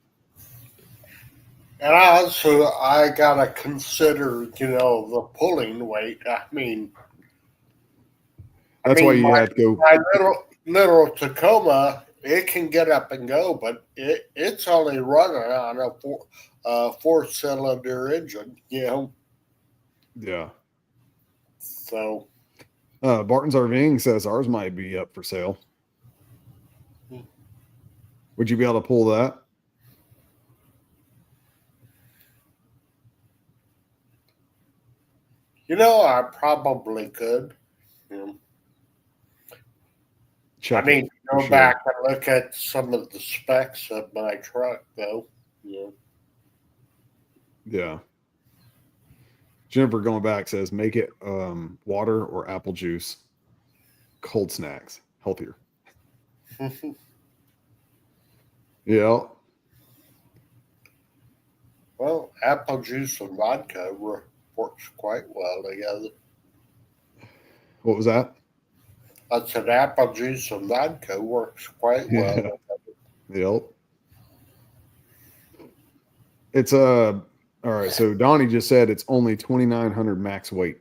And I gotta consider, the pulling weight. That's why you had to go. My little Tacoma, it can get up and go, but it's only running on a four-cylinder engine, Yeah. So. Barton's RVing says ours might be up for sale. Would you be able to pull that? I probably could. Check go back and look at some of the specs of my truck, though. Yeah. Jennifer going back says make it water or apple juice. Cold snacks. Healthier. Yeah. Well, apple juice and vodka works quite well together. What was that? I said apple juice and vodka works quite well together. Yep. It's all right. So Donnie just said it's only 2,900 max weight.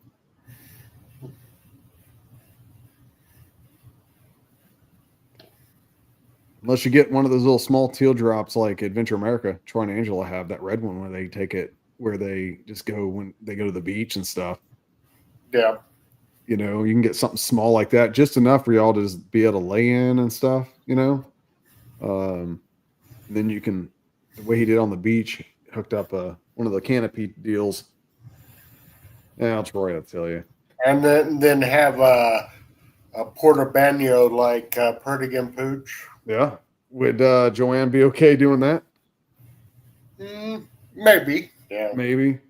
Unless you get one of those little small teardrops like Adventure America, Troy and Angela have that red one where they take it, where they just go when they go to the beach and stuff. Yeah. You can get something small like that, just enough for y'all to just be able to lay in and stuff, then you can, the way he did on the beach, hooked up one of the canopy deals. Yeah, Troy, I'll tell you. And then have a portobello like Perdigan Pooch. Yeah. Would Joanne be okay doing that? Maybe. Yeah. Maybe.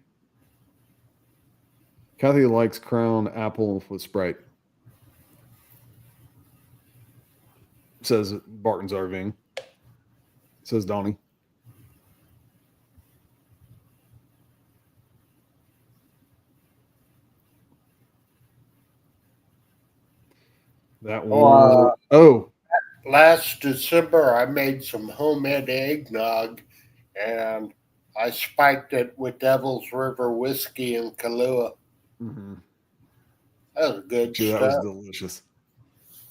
Kathy likes Crown Apple with Sprite. Says Barton's RVing. Says Donnie. That one. Last December, I made some homemade eggnog, and I spiked it with Devil's River whiskey and Kahlua. Mm-hmm. That was good Gee, that stuff. was delicious.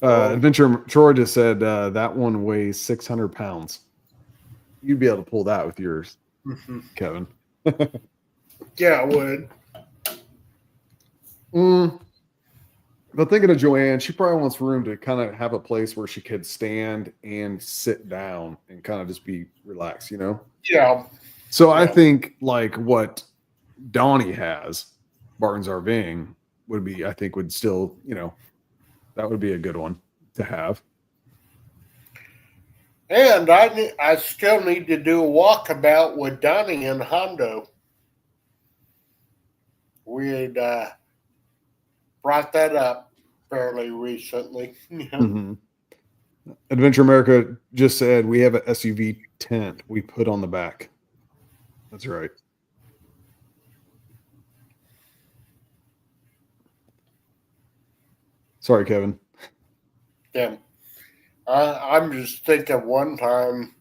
Adventure Troy just said that one weighs 600 pounds. You'd be able to pull that with yours, Kevin. Yeah, I would. But thinking of Joanne, she probably wants room to kind of have a place where she could stand and sit down and kind of just be relaxed, Yeah. So I think like what Donnie has, Barton's RVing, would still, that would be a good one to have. And I still need to do a walkabout with Donnie and Hondo. We had brought that up fairly recently. Mm-hmm. Adventure America just said we have an SUV tent we put on the back. That's right. Sorry, Kevin. Yeah. I'm just thinking one time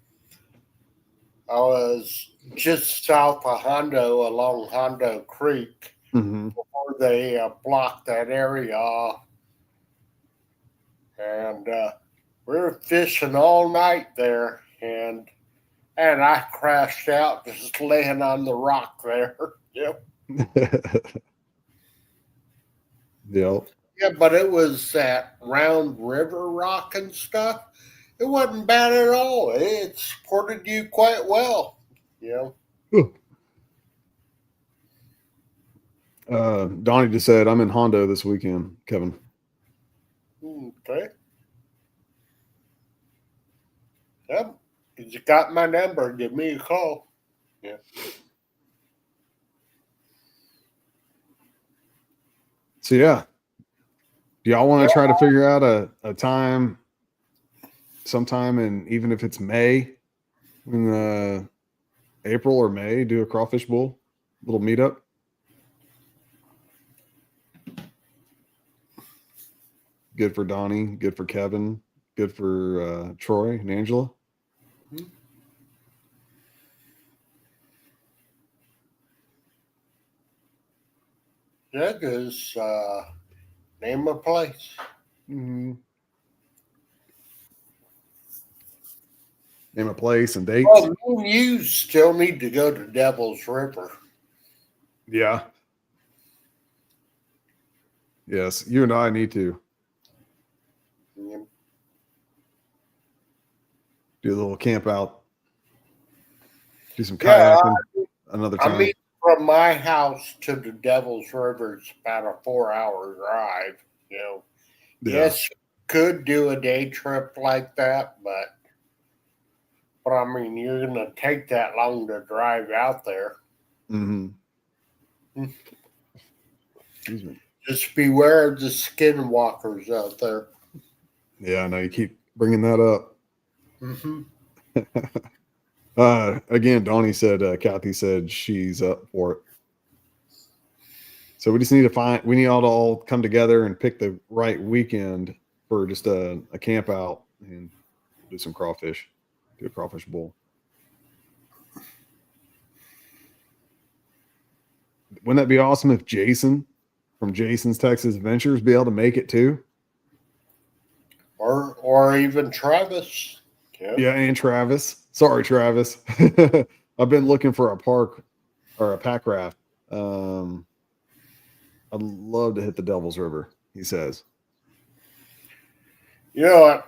I was just south of Hondo along Hondo Creek before they blocked that area off. And we were fishing all night there, and I crashed out just laying on the rock there. Yep. Yep. Yeah, but it was that round river rock and stuff. It wasn't bad at all. It supported you quite well. Donnie just said, I'm in Hondo this weekend, Kevin. Okay. Yep. You got my number. Give me a call. Yeah. So, yeah. Do y'all want to try to figure out a time sometime, and even if it's May, in April or May, do a crawfish bowl, little meetup? Good for Donnie, good for Kevin, good for Troy and Angela. Yeah, because name a place. Mm-hmm. Name a place and dates. Well, you still need to go to Devil's River. Yeah. Yes, you and I need to do a little camp out, do some kayaking another time. I mean, from my house to the Devil's River is about a 4-hour drive. Yes, could do a day trip like that, but I mean, you're going to take that long to drive out there. Mm-hmm. Excuse me. Just beware of the skinwalkers out there. Yeah, I know you keep bringing that up. Again, Donnie said, Kathy said she's up for it. So we just need to we need all to all come together and pick the right weekend for just a camp out and do some crawfish, do a crawfish bowl. Wouldn't that be awesome if Jason from Jason's Texas Adventures be able to make it too? Or even Travis. Yeah, and Travis. Sorry, Travis. I've been looking for a park or a pack raft. I'd love to hit the Devil's River, he says.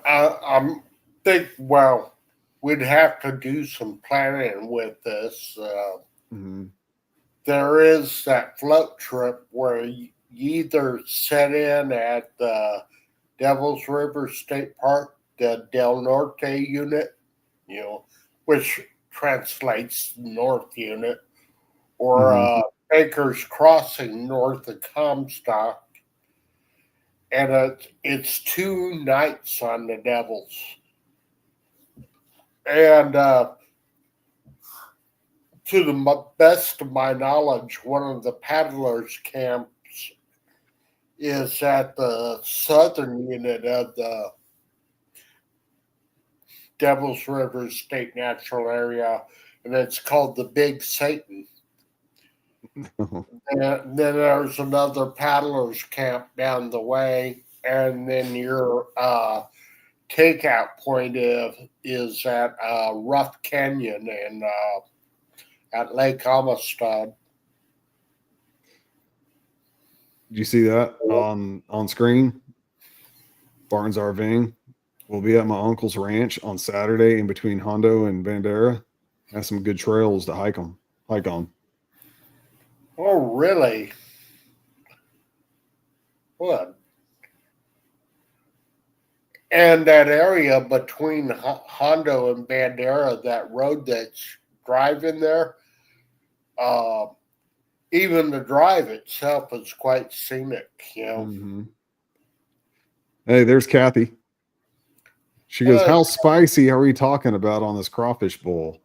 I'm think, well, we'd have to do some planning with this. There is that float trip where you either set in at the Devil's River State Park, the Del Norte unit, which translates North unit, or Baker's Crossing north of Comstock. And it's 2 nights on the Devils. And to the best of my knowledge, one of the paddlers' camps is at the southern unit of the Devil's River State Natural Area. and it's called the Big Satan. And then there's another paddlers camp down the way, and then your takeout point is at Rough Canyon and at Lake Amistad. Did you see that on screen? Barnes RVing will be at my uncle's ranch on Saturday in between Hondo and Bandera. Has some good trails to hike on. Oh, really? What? And that area between Hondo and Bandera, that road that's driving there, even the drive itself is quite scenic, you know. Mm-hmm. Hey, there's Kathy. She goes, how spicy are we talking about on this crawfish bowl?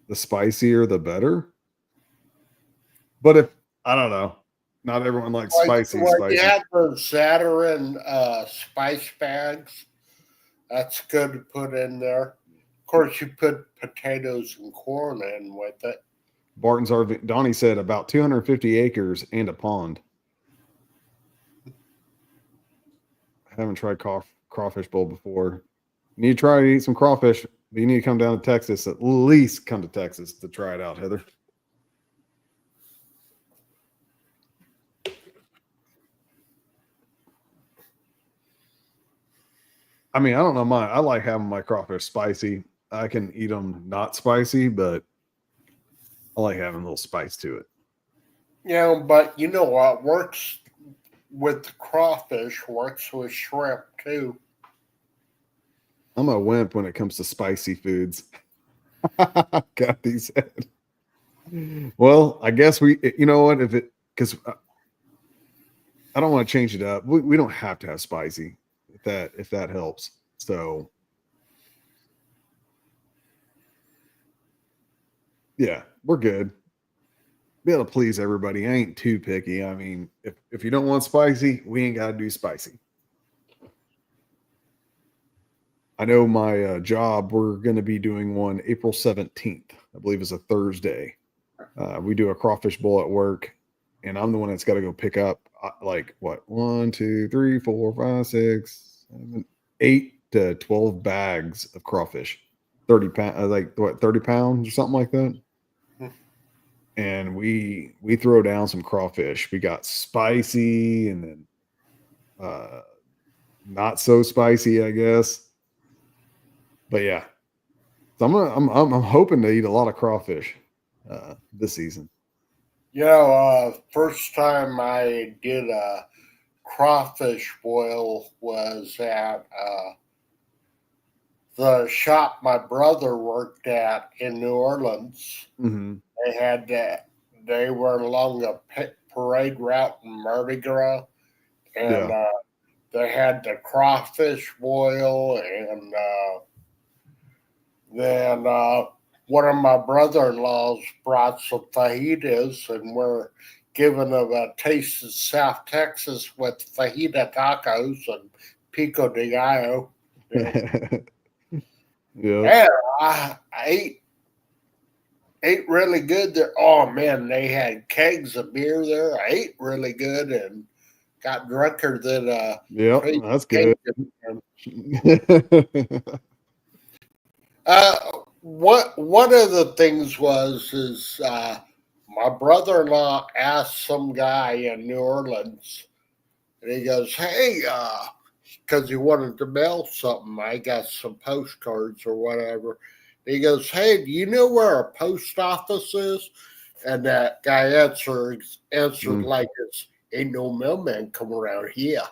The spicier, the better. But if, I don't know, not everyone likes spicy. You have those Zatarain spice bags. That's good to put in there. Of course, you put potatoes and corn in with it. Barton's RV, Donnie said about 250 acres and a pond. I haven't tried crawfish bowl before. You need to try to eat some crawfish. But you need to come down to Texas, at least come to Texas to try it out, Heather. I mean, I don't know mine. I like having my crawfish spicy. I can eat them not spicy, but I like having a little spice to it. Yeah, but you know what works with crawfish works with shrimp too. I'm a wimp when it comes to spicy foods. Got these said. Well, I guess you know what, because I don't want to change it up. We don't have to have spicy if that helps. So yeah, we're good. Be able to please everybody. I ain't too picky. I mean, if you don't want spicy, we ain't got to do spicy. I know my job, we're going to be doing one April 17th, I believe is a Thursday. We do a crawfish bowl at work, and I'm the one that's got to go pick up 1, 2, 3, 4, 5, 6, 7, 8 to 12 bags of crawfish, 30 pounds, 30 pounds or something like that. And we throw down some crawfish. We got spicy and then not so spicy, I guess. But yeah, so I'm hoping to eat a lot of crawfish this season. You know, first time I did a crawfish boil was at the shop my brother worked at in New Orleans. Mm-hmm. They had that. They were along the parade route in Mardi Gras, and they had the crawfish boil, and then one of my brother-in-laws brought some fajitas, and we're giving them a taste of South Texas with fajita tacos and pico de gallo. Yeah, I ate really good there. Oh man, they had kegs of beer there. I ate really good and got drunker than yeah, that's good. One of the things is my brother-in-law asked some guy in New Orleans, and he goes, "Hey, because he wanted to mail something. I got some postcards or whatever." He goes, "Hey, do you know where a post office is?" And that guy answered like it's ain't no mailman come around here.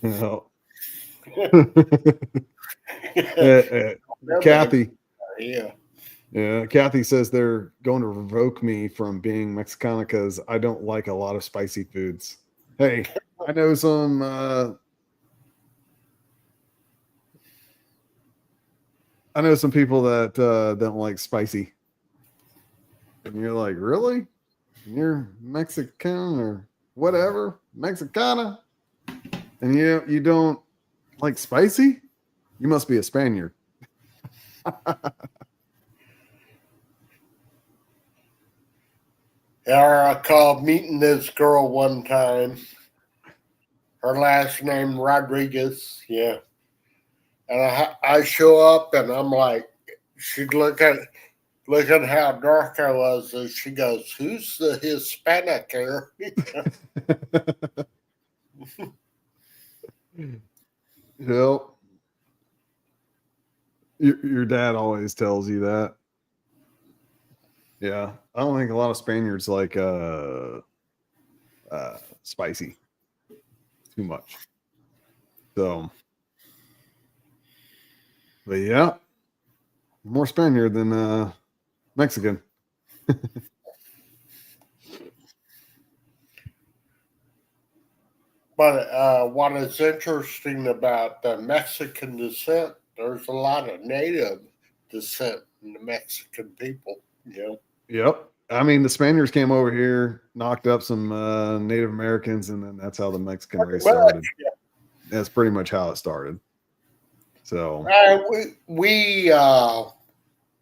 No. Kathy. Yeah. Kathy says they're going to revoke me from being Mexicana because I don't like a lot of spicy foods. Hey, I know some people that don't like spicy. And you're like, really? You're Mexican or whatever, Mexicana, and you don't like spicy? You must be a Spaniard. I recall meeting this girl one time. Her last name Rodriguez. Yeah. And I show up and I'm like, she'd look at how dark I was, and she goes, "Who's the Hispanic here?" Yep. Your dad always tells you that. Yeah. I don't think a lot of Spaniards like spicy too much. So, but yeah, more Spaniard than Mexican. But what is interesting about the Mexican descent, there's a lot of native descent in the Mexican people. Yep. I mean, the Spaniards came over here, knocked up some Native Americans, and then that's how the Mexican race started. Yeah. That's pretty much how it started. So we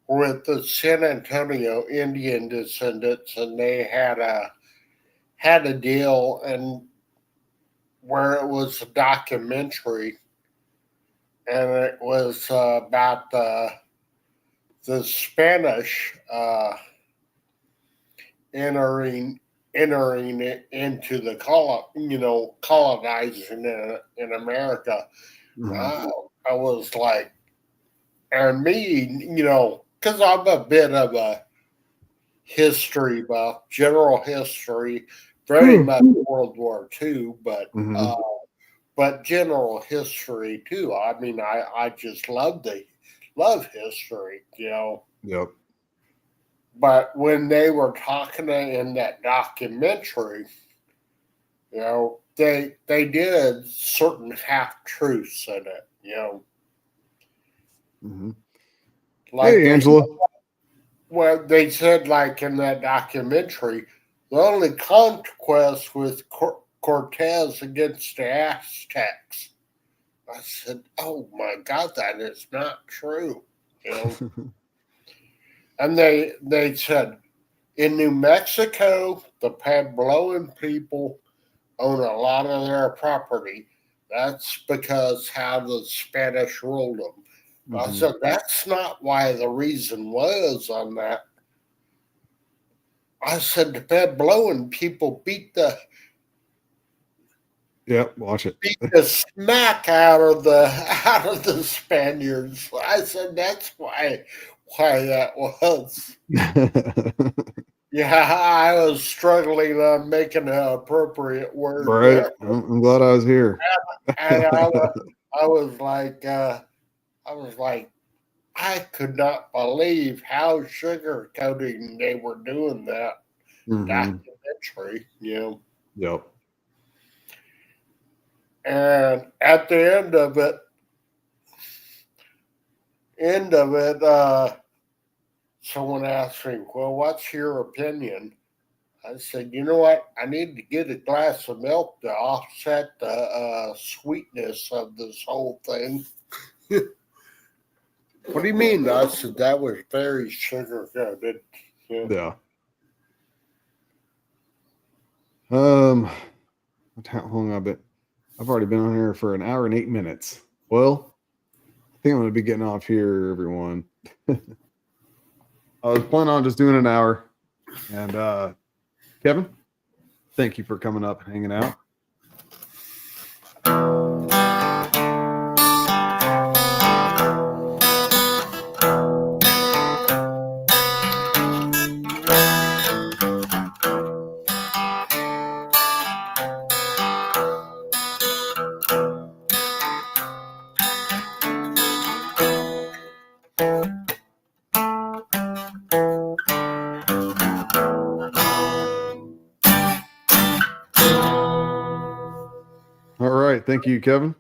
with the San Antonio Indian descendants, and they had a deal, and where it was a documentary, and it was about the Spanish entering it into the colonizing in America. mhm. I was like, and me, because I'm a bit of a history buff, general history, very much World War II, Mhm. but general history too. I mean, I just love history, Yep. But when they were talking in that documentary, they did certain half truths in it, Mm-hmm. like Hey, Angela. well, they said, like in that documentary, the only conquest was Cortez against the Aztecs. I said, "Oh my God, that is not true." And they said in New Mexico, the Puebloan people own a lot of their property. That's because how the Spanish ruled them. I Mhm. said, that's not why the reason was on that. I said, the Puebloan people beat the Yep. Watch it. smack out of the Spaniards. I said, that's why that was. Yeah, I was struggling on making an appropriate word Right. there. I'm glad I was here. And I was like, I could not believe how sugarcoating they were doing that Mhm. documentary, Yep. And at the end of it, someone asked me, "Well, what's your opinion?" I said, "You know what? I need to get a glass of milk to offset the sweetness of this whole thing." What do you mean? I said that was very sugar coated. Yeah. How long I've been? I've already been on here for an hour and 8 minutes. Well, I think I'm going to be getting off here, everyone. I was planning on just doing an hour. And Kevin, thank you for coming up and hanging out. All right. Thank you, Kevin.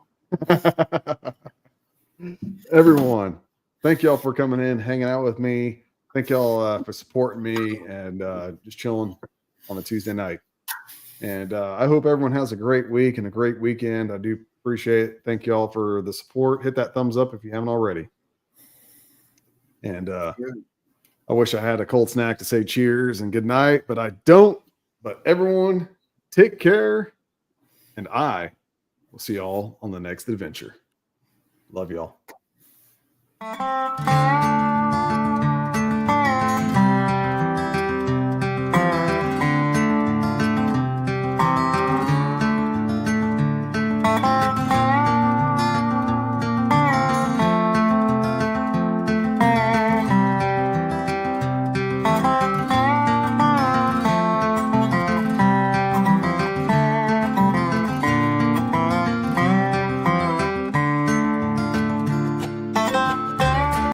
Everyone, thank y'all for coming in, hanging out with me. Thank y'all for supporting me and just chilling on a Tuesday night. And I hope everyone has a great week and a great weekend. I do appreciate it. Thank y'all for the support. Hit that thumbs up if you haven't already. And I I wish I had a cold snack to say cheers and good night, but I don't. But everyone, take care, and I will see y'all on the next adventure. Love y'all.